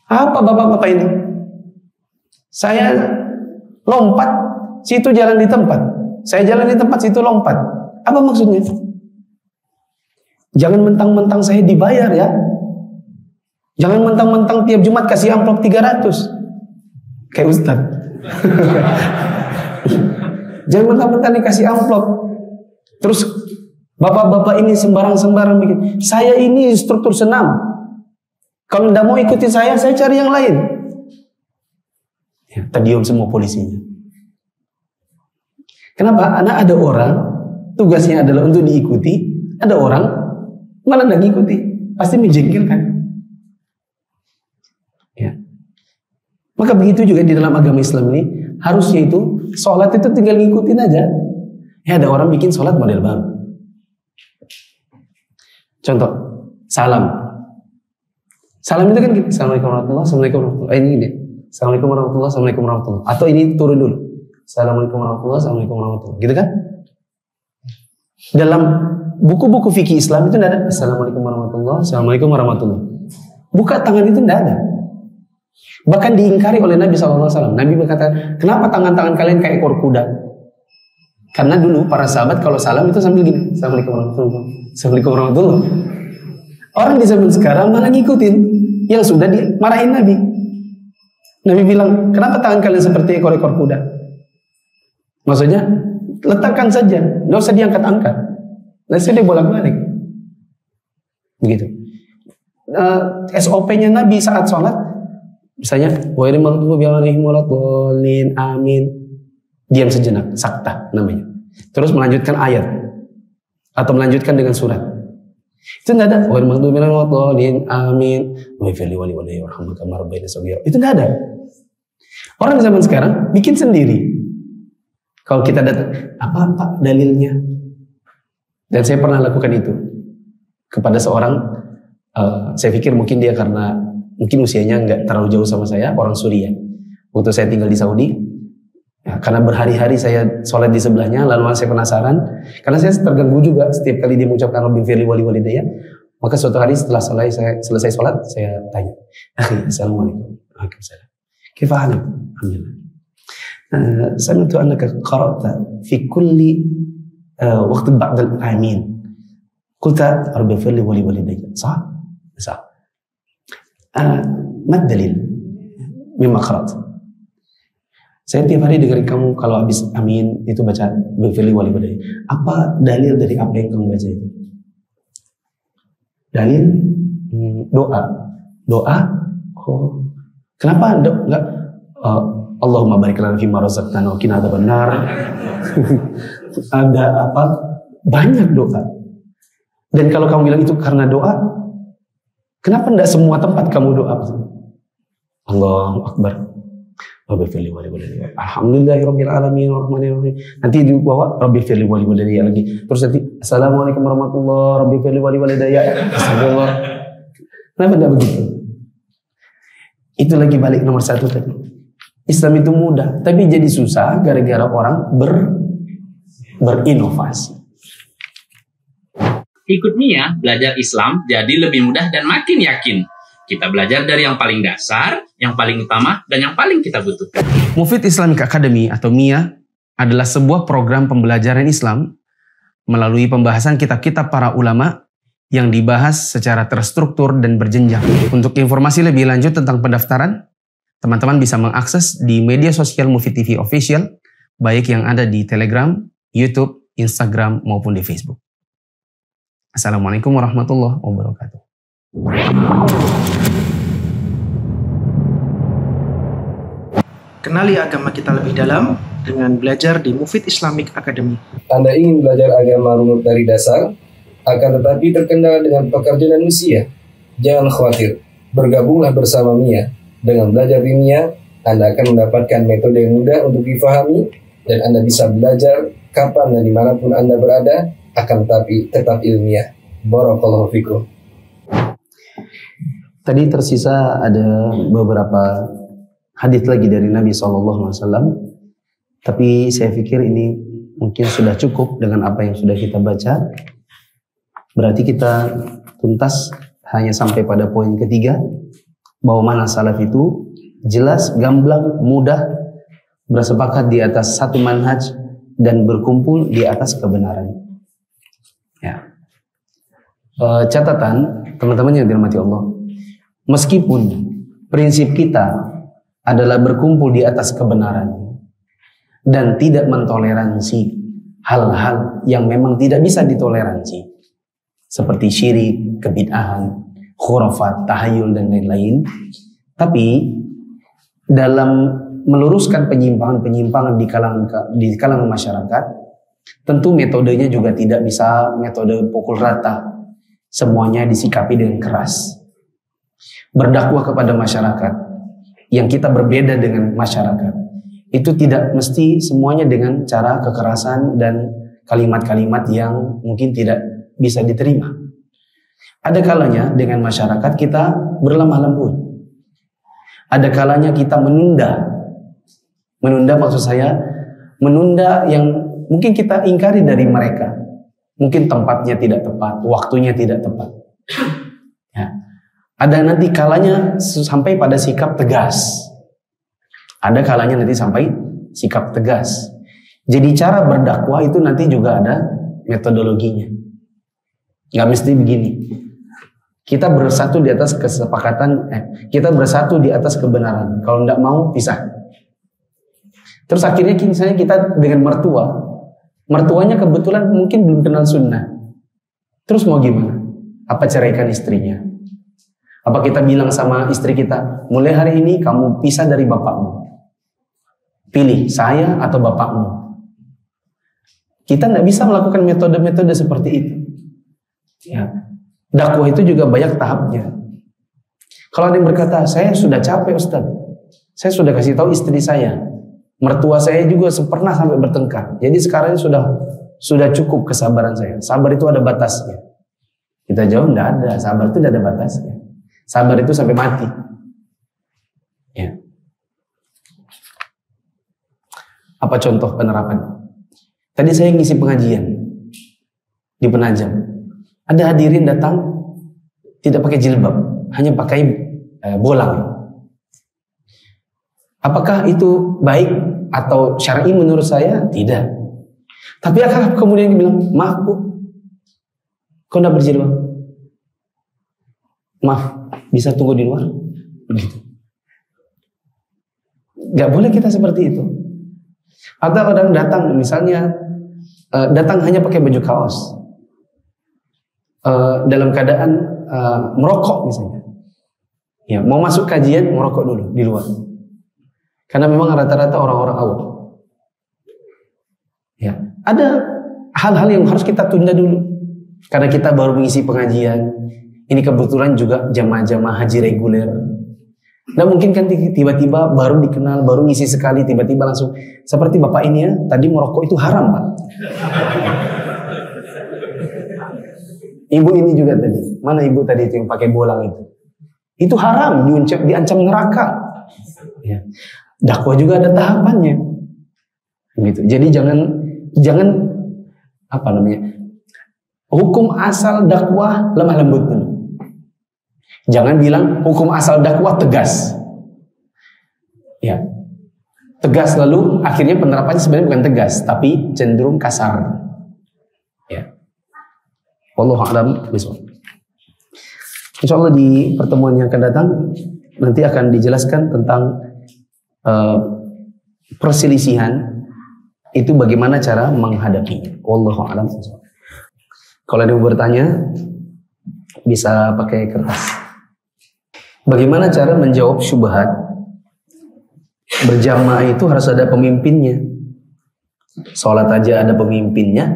Apa bapak-bapak ini? Saya lompat, situ jalan di tempat. Saya jalan di tempat, situ lompat. Apa maksudnya? Jangan mentang-mentang saya dibayar ya. Jangan mentang-mentang tiap Jumat kasih amplop 300. Kayak Ustaz. Jangan mentang-mentang dikasih amplop. Terus bapak-bapak ini sembarang-sembarang bikin. Saya ini instruktur senam. Kalau tidak mau ikuti saya cari yang lain. Ya, terdiam semua polisinya. Kenapa? Karena ada orang tugasnya adalah untuk diikuti, ada orang malah tidak diikuti, pasti menjengkelkan. Ya. Maka begitu juga di dalam agama Islam ini, harusnya itu sholat itu tinggal ngikutin aja. Ya, ada orang bikin sholat model baru. Contoh, salam. Salam itu kan gitu. Assalamualaikum warahmatullahi wabarakatuh. Ini gini. Assalamualaikum warahmatullahi wabarakatuh. Assalamualaikum warahmatullahi wabarakatuh. Atau ini turun dulu. Assalamualaikum warahmatullahi wabarakatuh. Assalamualaikum warahmatullahi wabarakatuh. Gitu kan? Dalam buku-buku fikih Islam itu tidak ada Assalamualaikum warahmatullahi wabarakatuh. Assalamualaikum warahmatullahi wabarakatuh. Buka tangan itu tidak ada. Bahkan diingkari oleh Nabi SAW. Nabi berkata, kenapa tangan-tangan kalian kayak ekor kuda? Karena dulu para sahabat kalau salam itu sambil gini. Assalamualaikum warahmatullahi wabarakatuh. Assalamualaikum warahmatullahi wabarakatuh. Orang di zaman sekarang malah ngikutin yang sudah dimarahin Nabi. Nabi bilang, kenapa tangan kalian seperti ekor-ekor kuda? Maksudnya, letakkan saja, nggak usah diangkat-angkat. Nanti dia bolak-balik. Begitu. SOP-nya Nabi saat sholat, misalnya, wairil maghdubi alaihim waladdallin, amin. Diam sejenak, sakta namanya. Terus melanjutkan ayat atau melanjutkan dengan surat. Itu nggak ada. Wairil maghdubi alaihim waladdallin, amin. Waghfirli wa li walidayya warhamhuma kama rabbayani shaghira. Itu nggak ada. Orang zaman sekarang bikin sendiri. Kalau kita datang, apa dalilnya? Dan saya pernah lakukan itu kepada seorang, saya pikir mungkin dia karena mungkin usianya nggak terlalu jauh sama saya, orang Suriah. Waktu saya tinggal di Saudi, ya, karena berhari-hari saya sholat di sebelahnya, lalu saya penasaran, karena saya terganggu juga setiap kali dia mengucapkan Rabbighfirli wa li walidayya. Maka suatu hari setelah selesai sholat, saya tanya, Assalamualaikum. Waalaikumsalam. Kifahana? Alhamdulillah. Sami'tu annaka qara'ta fi kulli waqti ba'dal amin. Qulta Rabbighfirli wa li walidayya. Sah? Sah. Mad dalil mimma qara'at. Saya tiap hari dengar kamu kalau habis amin itu baca Rabbighfirli wa li walidayya. Apa dalil dari apa yang kamu baca itu? Dalil doa. Doa. Oh. Kenapa enggak Allahumma barik lana fima razaqtana wa qina adzabannar. Ada apa? Banyak doa. Dan kalau kamu bilang itu karena doa, kenapa enggak semua tempat kamu doa? Allahu Akbar. Rabbighfirli wa li walidayya. Alhamdulillahirabbil alamin arrahmanir rahim. Nanti dibawa Rabbighfirli wa li walidayya lagi. Terus nanti Assalamualaikum warahmatullahi Rabbighfirli wa li walidayya. Astagfirullah. Kenapa enggak begitu? Itu lagi balik nomor satu tadi. Islam itu mudah, tapi jadi susah gara-gara orang berinovasi. Ikut Mia belajar Islam jadi lebih mudah dan makin yakin. Kita belajar dari yang paling dasar, yang paling utama, dan yang paling kita butuhkan. Mufid Islamic Academy atau MIA adalah sebuah program pembelajaran Islam melalui pembahasan kitab-kitab para ulama yang dibahas secara terstruktur dan berjenjang. Untuk informasi lebih lanjut tentang pendaftaran, teman-teman bisa mengakses di media sosial Mufid TV Official, baik yang ada di Telegram, YouTube, Instagram, maupun di Facebook. Assalamualaikum warahmatullahi wabarakatuh. Kenali agama kita lebih dalam dengan belajar di Mufid Islamic Academy. Anda ingin belajar agama runut dari dasar, akan tetapi terkendala dengan pekerjaan usia? Jangan khawatir, bergabunglah bersama Mia. Dengan belajar di Mia, Anda akan mendapatkan metode yang mudah untuk difahami, dan Anda bisa belajar kapan dan dimanapun Anda berada, akan tetapi tetap ilmiah. Barakallahu fikum. Tadi tersisa ada beberapa hadis lagi dari Nabi SAW, tapi saya pikir ini mungkin sudah cukup dengan apa yang sudah kita baca. Berarti kita tuntas hanya sampai pada poin ketiga, bahwa mana salaf itu jelas, gamblang, mudah, bersepakat di atas satu manhaj dan berkumpul di atas kebenaran. Ya. Catatan teman-teman yang dirahmati Allah, meskipun prinsip kita adalah berkumpul di atas kebenaran dan tidak mentoleransi hal-hal yang memang tidak bisa ditoleransi, seperti syirik, kebid'ahan, khurafat, tahayul, dan lain-lain. Tapi dalam meluruskan penyimpangan-penyimpangan di kalangan masyarakat, tentu metodenya juga tidak bisa metode pukul rata. Semuanya disikapi dengan keras. Berdakwah kepada masyarakat yang kita berbeda dengan masyarakat, itu tidak mesti semuanya dengan cara kekerasan dan kalimat-kalimat yang mungkin tidak bisa diterima. Ada kalanya dengan masyarakat kita berlemah lembut. Ada kalanya kita menunda. Menunda maksud saya, menunda yang mungkin kita ingkari dari mereka. Mungkin tempatnya tidak tepat, waktunya tidak tepat. Ya. Ada nanti kalanya sampai pada sikap tegas. Ada kalanya nanti sampai sikap tegas. Jadi cara berdakwah itu nanti juga ada metodologinya. Gak mesti begini. Kita bersatu di atas kesepakatan, kita bersatu di atas kebenaran. Kalau tidak mau, pisah. Terus akhirnya misalnya kita dengan mertua, mertuanya kebetulan mungkin belum kenal sunnah. Terus mau gimana? Apa ceraikan istrinya? Apa kita bilang sama istri kita, mulai hari ini kamu pisah dari bapakmu. Pilih saya atau bapakmu. Kita tidak bisa melakukan metode-metode seperti itu. Ya. Dakwah itu juga banyak tahapnya. Kalau ada yang berkata, saya sudah capek Ustaz. Saya sudah kasih tahu istri saya. Mertua saya juga pernah sampai bertengkar. Jadi sekarang sudah cukup kesabaran saya. Sabar itu ada batasnya. Kita jawab, tidak ada. Sabar itu tidak ada batasnya. Sabar itu sampai mati. Ya. Apa contoh penerapan? Tadi saya ngisi pengajian di Penajam. Ada hadirin datang tidak pakai jilbab, hanya pakai bolang. Apakah itu baik atau syar'i menurut saya? Tidak. Tapi akan kemudian bilang, maaf bu, kau tidak berjilbab? Maaf, bisa tunggu di luar? Begitu. Gak boleh kita seperti itu. Atau kadang datang, misalnya datang hanya pakai baju kaos, dalam keadaan merokok misalnya. Ya, mau masuk kajian merokok dulu di luar. Karena memang rata-rata orang-orang awam. Ya, ada hal-hal yang harus kita tunda dulu. Karena kita baru mengisi pengajian. Ini kebetulan juga jamaah-jamaah haji reguler. Nah mungkin kan tiba-tiba baru dikenal, baru ngisi sekali, tiba-tiba langsung seperti bapak ini ya, tadi merokok itu haram pak. Ibu ini juga tadi, mana ibu tadi itu yang pakai bolang itu? Itu haram, diancam neraka. Ya. Dakwah juga ada tahapannya, gitu. Jadi jangan apa namanya, hukum asal dakwah lemah lembut dulu. Jangan bilang hukum asal dakwah tegas. Ya. Tegas lalu akhirnya penerapannya sebenarnya bukan tegas, tapi cenderung kasar. Ya. Wallahu a'lam bishawab. Insyaallah di pertemuan yang akan datang nanti akan dijelaskan tentang perselisihan itu bagaimana cara menghadapinya. Wallahu a'lam bishawab. Kalau ada yang bertanya bisa pakai kertas. Bagaimana cara menjawab syubhat? Berjamaah itu harus ada pemimpinnya. Sholat aja ada pemimpinnya.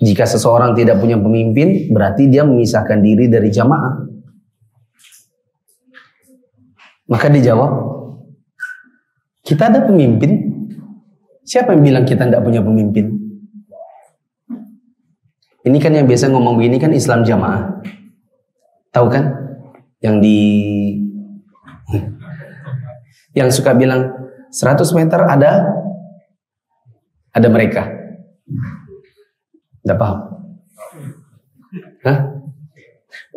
Jika seseorang tidak punya pemimpin, berarti dia memisahkan diri dari jamaah. Maka dijawab, kita ada pemimpin. Siapa yang bilang kita tidak punya pemimpin? Ini kan yang biasa ngomong begini kan Islam jamaah. Tahu kan? Yang suka bilang 100 meter ada mereka. Tidak paham? Hah?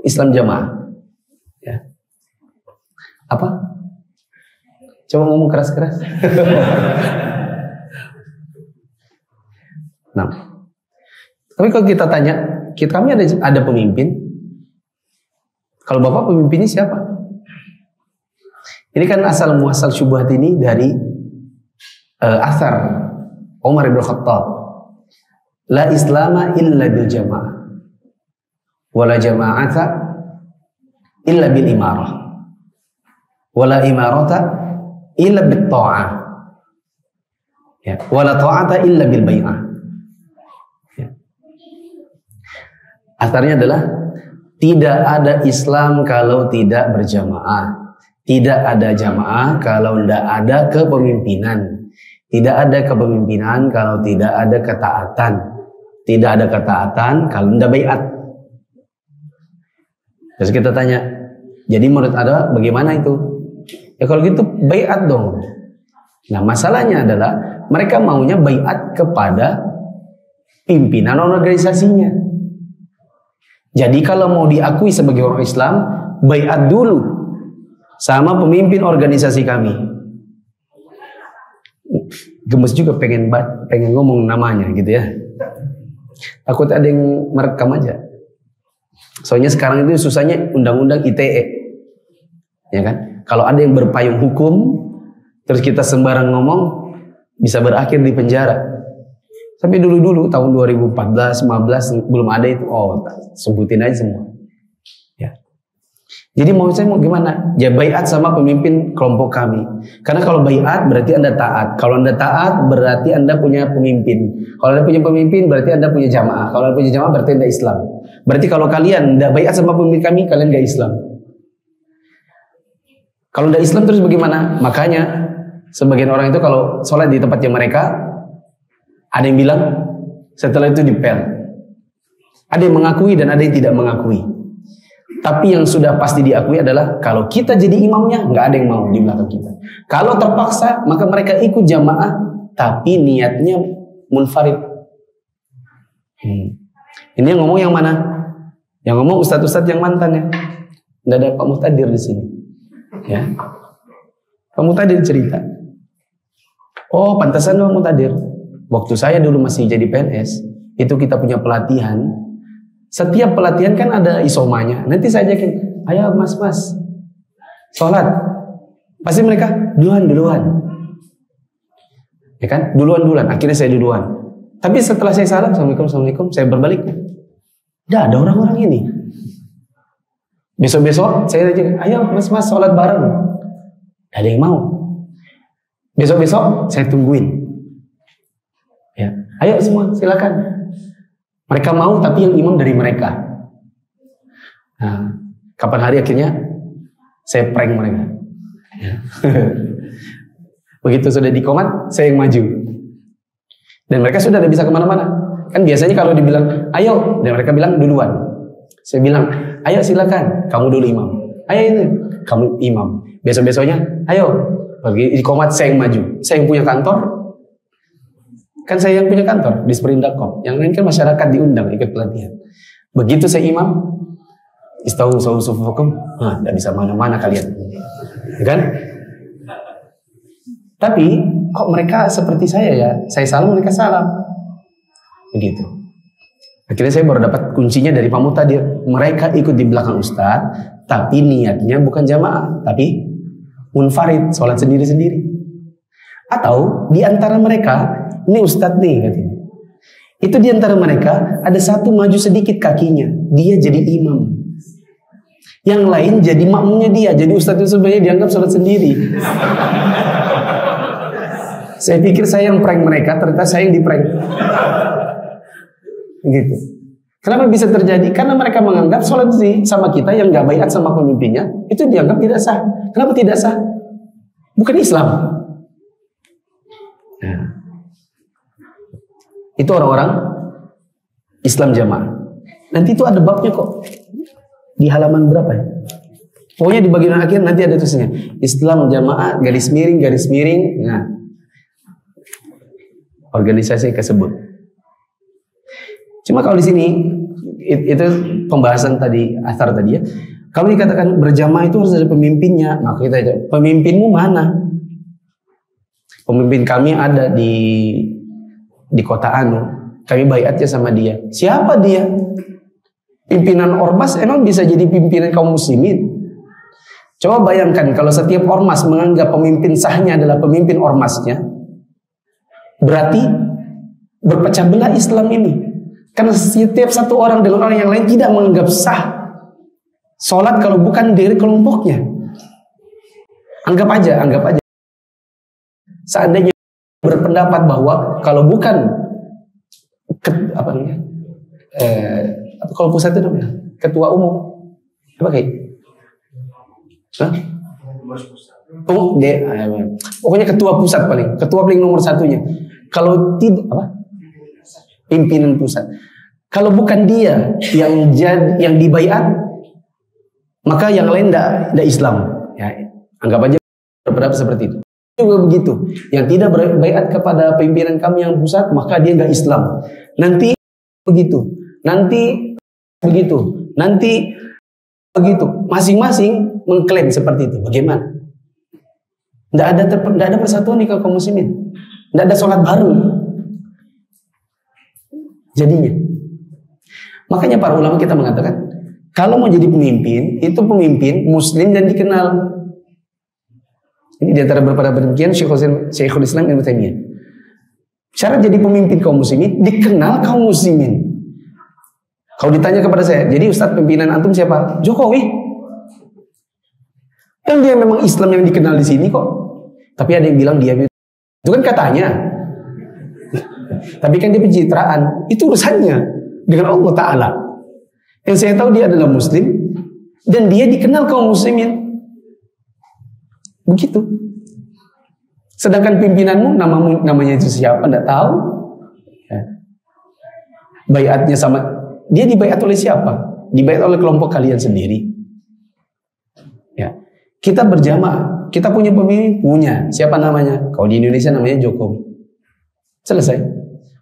Islam jamaah. Ya. Apa? Coba ngomong keras-keras. Nah, tapi kalau kita tanya, kami ada pemimpin. Kalau bapak pemimpinnya siapa? Ini kan asal muasal syubhat ini dari asar Umar bin Khattab. La islama illa bil jamaah, wala jama'ata illa bil imarah, wala imarata illa bil ta'ah, ya, wala ta'ata illa bil bai'ah. Ya. Asarnya adalah tidak ada Islam kalau tidak berjamaah. Tidak ada jamaah kalau tidak ada kepemimpinan. Tidak ada kepemimpinan kalau tidak ada ketaatan. Tidak ada ketaatan kalau tidak baiat. Terus kita tanya, jadi menurut Anda bagaimana itu? Ya kalau gitu baiat dong. Nah masalahnya adalah mereka maunya baiat kepada pimpinan organisasinya. Jadi kalau mau diakui sebagai orang Islam, baiat dulu sama pemimpin organisasi kami. Gemes juga pengen ngomong namanya gitu ya. Takut ada yang merekam aja. Soalnya sekarang itu susahnya undang-undang ITE. Ya kan? Kalau ada yang berpayung hukum, terus kita sembarang ngomong, bisa berakhir di penjara. Sampai dulu-dulu tahun 2014, 15 belum ada itu. Oh, sebutin aja semua. Ya. Jadi mau saya mau gimana? Ya baiat sama pemimpin kelompok kami. Karena kalau baiat berarti Anda taat. Kalau Anda taat berarti Anda punya pemimpin. Kalau Anda punya pemimpin berarti Anda punya jamaah. Kalau Anda punya jamaah berarti Anda Islam. Berarti kalau kalian tidak baiat sama pemimpin kami, kalian gak Islam. Kalau tidak Islam terus bagaimana? Makanya sebagian orang itu kalau sholat di tempatnya mereka, ada yang bilang setelah itu dipel. Ada yang mengakui dan ada yang tidak mengakui. Tapi yang sudah pasti diakui adalah kalau kita jadi imamnya, nggak ada yang mau di belakang kita. Kalau terpaksa, maka mereka ikut jamaah, tapi niatnya munfarid. Ini yang ngomong yang mana? Yang ngomong ustadz-ustadz yang mantan ya. Nggak ada Pak Muhtadir di sini. Ya, Pak Muhtadir cerita. Oh, pantasan Pak Muhtadir. Waktu saya dulu masih jadi PNS, itu kita punya pelatihan. Setiap pelatihan kan ada isomanya. Nanti saya ajakin, ayo mas, sholat. Pasti mereka duluan. Ya kan? Duluan. Akhirnya saya duluan. Tapi setelah saya salam, Assalamualaikum, saya berbalik. Dah ada orang-orang ini. Besok-besok saya ajakin, ayo mas, sholat bareng. Gak ada yang mau. Besok-besok saya tungguin. Ya, ayo semua silakan. Mereka mau tapi yang imam dari mereka. Nah, kapan hari akhirnya saya prank mereka. Ya. Begitu sudah dikomat, saya yang maju. Dan mereka sudah tidak bisa kemana-mana. Kan biasanya kalau dibilang ayo, dan mereka bilang duluan. Saya bilang ayo silakan, kamu dulu imam. Ayo ini, kamu imam. Besok-besoknya ayo, pergi dikomat, saya yang maju. Saya yang punya kantor. Kan saya yang punya kantor di Sprindakom. Yang lain kan masyarakat diundang ikut pelatihan. Begitu saya imam, istawu sufukum, tidak bisa mana-mana kalian, kan? Tapi kok mereka seperti saya ya? Saya salam, mereka salam, begitu. Akhirnya saya baru dapat kuncinya dari Pak Muhtadir. Mereka ikut di belakang ustadz, tapi niatnya bukan jamaah, tapi munfarid, sholat sendiri-sendiri. Atau di antara mereka, ini ustadz nih katanya. Itu di antara mereka ada satu maju sedikit kakinya, dia jadi imam. Yang lain jadi makmumnya dia, jadi ustadz itu sebenarnya dianggap sholat sendiri. Saya pikir saya yang prank mereka, ternyata saya yang di prank. Gitu. Kenapa bisa terjadi? Karena mereka menganggap sholat sama kita yang gak baiat sama pemimpinnya itu dianggap tidak sah. Kenapa tidak sah? Bukan Islam. Nah, itu orang-orang Islam jamaah. Nanti itu ada babnya kok. Di halaman berapa ya? Pokoknya di bagian akhir nanti ada tulisannya Islam jamaah garis miring. Nah, organisasi tersebut. Cuma kalau di sini itu pembahasan tadi asar tadi ya. Kalau dikatakan berjamaah itu harus ada pemimpinnya. Maka kita aja, pemimpinmu mana? Pemimpin kami ada di kota Anu. Kami baiatnya sama dia. Siapa dia? Pimpinan ormas emang bisa jadi pimpinan kaum muslimin? Coba bayangkan kalau setiap ormas menganggap pemimpin sahnya adalah pemimpin ormasnya. Berarti berpecah belah Islam ini. Karena setiap satu orang dengan orang yang lain tidak menganggap sah sholat kalau bukan dari kelompoknya. Anggap aja. Seandainya berpendapat bahwa kalau bukan kalau pusat itu namanya ketua umum apa kayak? Pokoknya ketua pusat ketua paling nomor satunya. Kalau tidak pimpinan pusat. Kalau bukan dia yang dibaiat, maka yang lain tidak Islam. Ya, anggap aja berpendapat seperti itu. Juga begitu. Yang tidak berbaiat kepada pimpinan kami yang pusat, maka dia nggak Islam. Nanti begitu. Masing-masing mengklaim seperti itu. Bagaimana? Tidak ada persatuan nih kaum muslimin. Tidak ada sholat baru. Jadinya. Makanya para ulama kita mengatakan, kalau mau jadi pemimpin, itu pemimpin muslim dan dikenal. Ini di antara beberapa demikian Syekhul Islam Ibnu Taimiyah. Syarat jadi pemimpin kaum muslimin, dikenal kaum muslimin. Kalau ditanya kepada saya, jadi Ustadz pimpinan antum siapa? Jokowi. Dan dia memang Islam yang dikenal di sini kok. Tapi ada yang bilang dia itu kan katanya. Tapi kan dia pencitraan. Itu urusannya dengan Allah Ta'ala. Yang saya tahu dia adalah muslim dan dia dikenal kaum muslimin. Begitu. Sedangkan pimpinanmu namanya itu siapa? Tidak tahu. Ya. Baiatnya sama dia dibaiat oleh siapa? Dibaiat oleh kelompok kalian sendiri. Ya. Kita berjamaah, kita punya pemimpin, punya. Siapa namanya? Kalau di Indonesia namanya Jokowi. Selesai.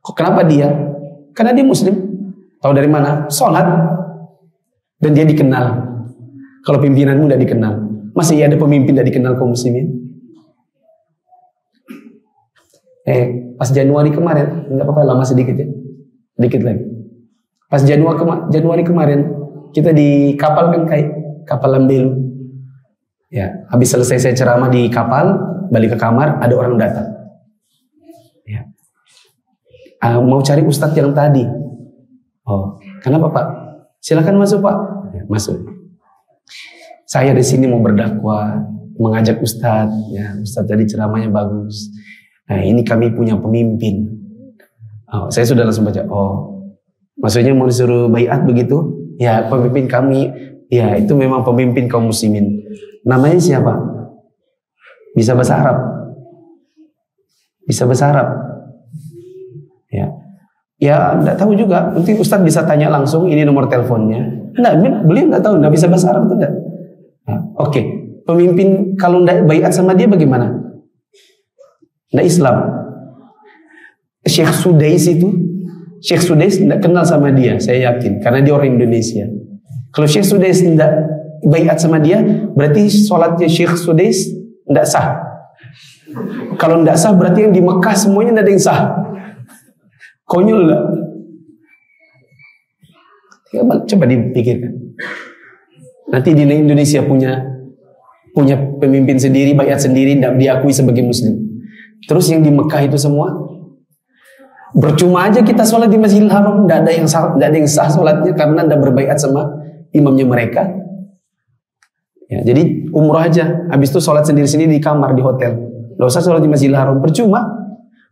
Kok kenapa dia? Karena dia muslim. Tahu dari mana? Sholat. Dan dia dikenal. Kalau pimpinanmu tidak dikenal, masih ada pemimpin tidak dikenal kaum muslimin? Pas Januari kemarin, nggak apa-apa, lama sedikit ya, dikit lagi. Pas Januari kemarin, kita di kapal kan kayak kapal Lambelu. Ya, habis selesai saya ceramah di kapal, balik ke kamar, ada orang datang. Ya. Mau cari ustadz yang tadi. Oh, kenapa Pak? Silakan masuk Pak. Ya, masuk. Saya di sini mau berdakwah, mengajak ustadz. Ya, ustadz tadi ceramahnya bagus. Nah, ini kami punya pemimpin. Oh, saya sudah langsung baca. Oh, maksudnya mau disuruh baiat begitu? Ya, pemimpin kami. Ya, itu memang pemimpin kaum muslimin. Namanya siapa? Bisa bahasa Arab. Bisa bahasa Arab. Ya, ya, enggak tahu juga. Nanti Ustadz bisa tanya langsung. Ini nomor teleponnya. Enggak, beliau enggak tahu. Enggak bisa bahasa Arab atau enggak? Nah, oke. Pemimpin kalau enggak baiat sama dia bagaimana? Nah, Islam. Syekh Sudais tidak kenal sama dia, saya yakin, karena dia orang Indonesia. Kalau Syekh Sudais tidak baiat sama dia, berarti sholatnya Syekh Sudais tidak sah. Kalau tidak sah, berarti yang di Mekah semuanya tidak ada yang sah. Konyol lah. Coba dipikirkan. Nanti di Indonesia punya pemimpin sendiri, baiat sendiri, tidak diakui sebagai muslim. Terus yang di Mekah itu semua percuma aja kita sholat di Masjidil Haram, tidak ada yang sah sholatnya karena tidak berbaiat sama imamnya mereka. Ya, jadi umroh aja, habis itu sholat sendiri-sendiri di kamar di hotel, tidak usah sholat di Masjidil Haram, percuma.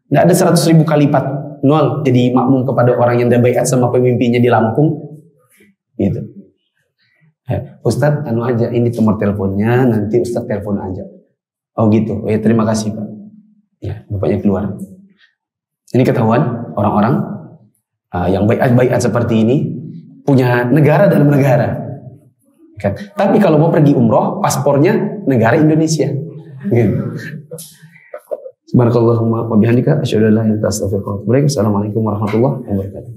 Tidak ada 100.000 kali lipat nuang jadi makmum kepada orang yang tidak baiat sama pemimpinnya di Lampung. Gitu. Ya, Ustadz, aja ini nomor teleponnya, nanti Ustadz telepon aja. Oh gitu. Oh ya, terima kasih Pak. Ya, bapaknya keluar. Ini ketahuan orang-orang yang baiat seperti ini punya negara dalam negara. Kan? Tapi kalau mau pergi umroh, paspornya negara Indonesia. Gitu. Subhanakallahumma wa bihamdika asyhadu an la ilaha illa anta astaghfiruka wa atubu ilaik. Assalamualaikum warahmatullahi wabarakatuh.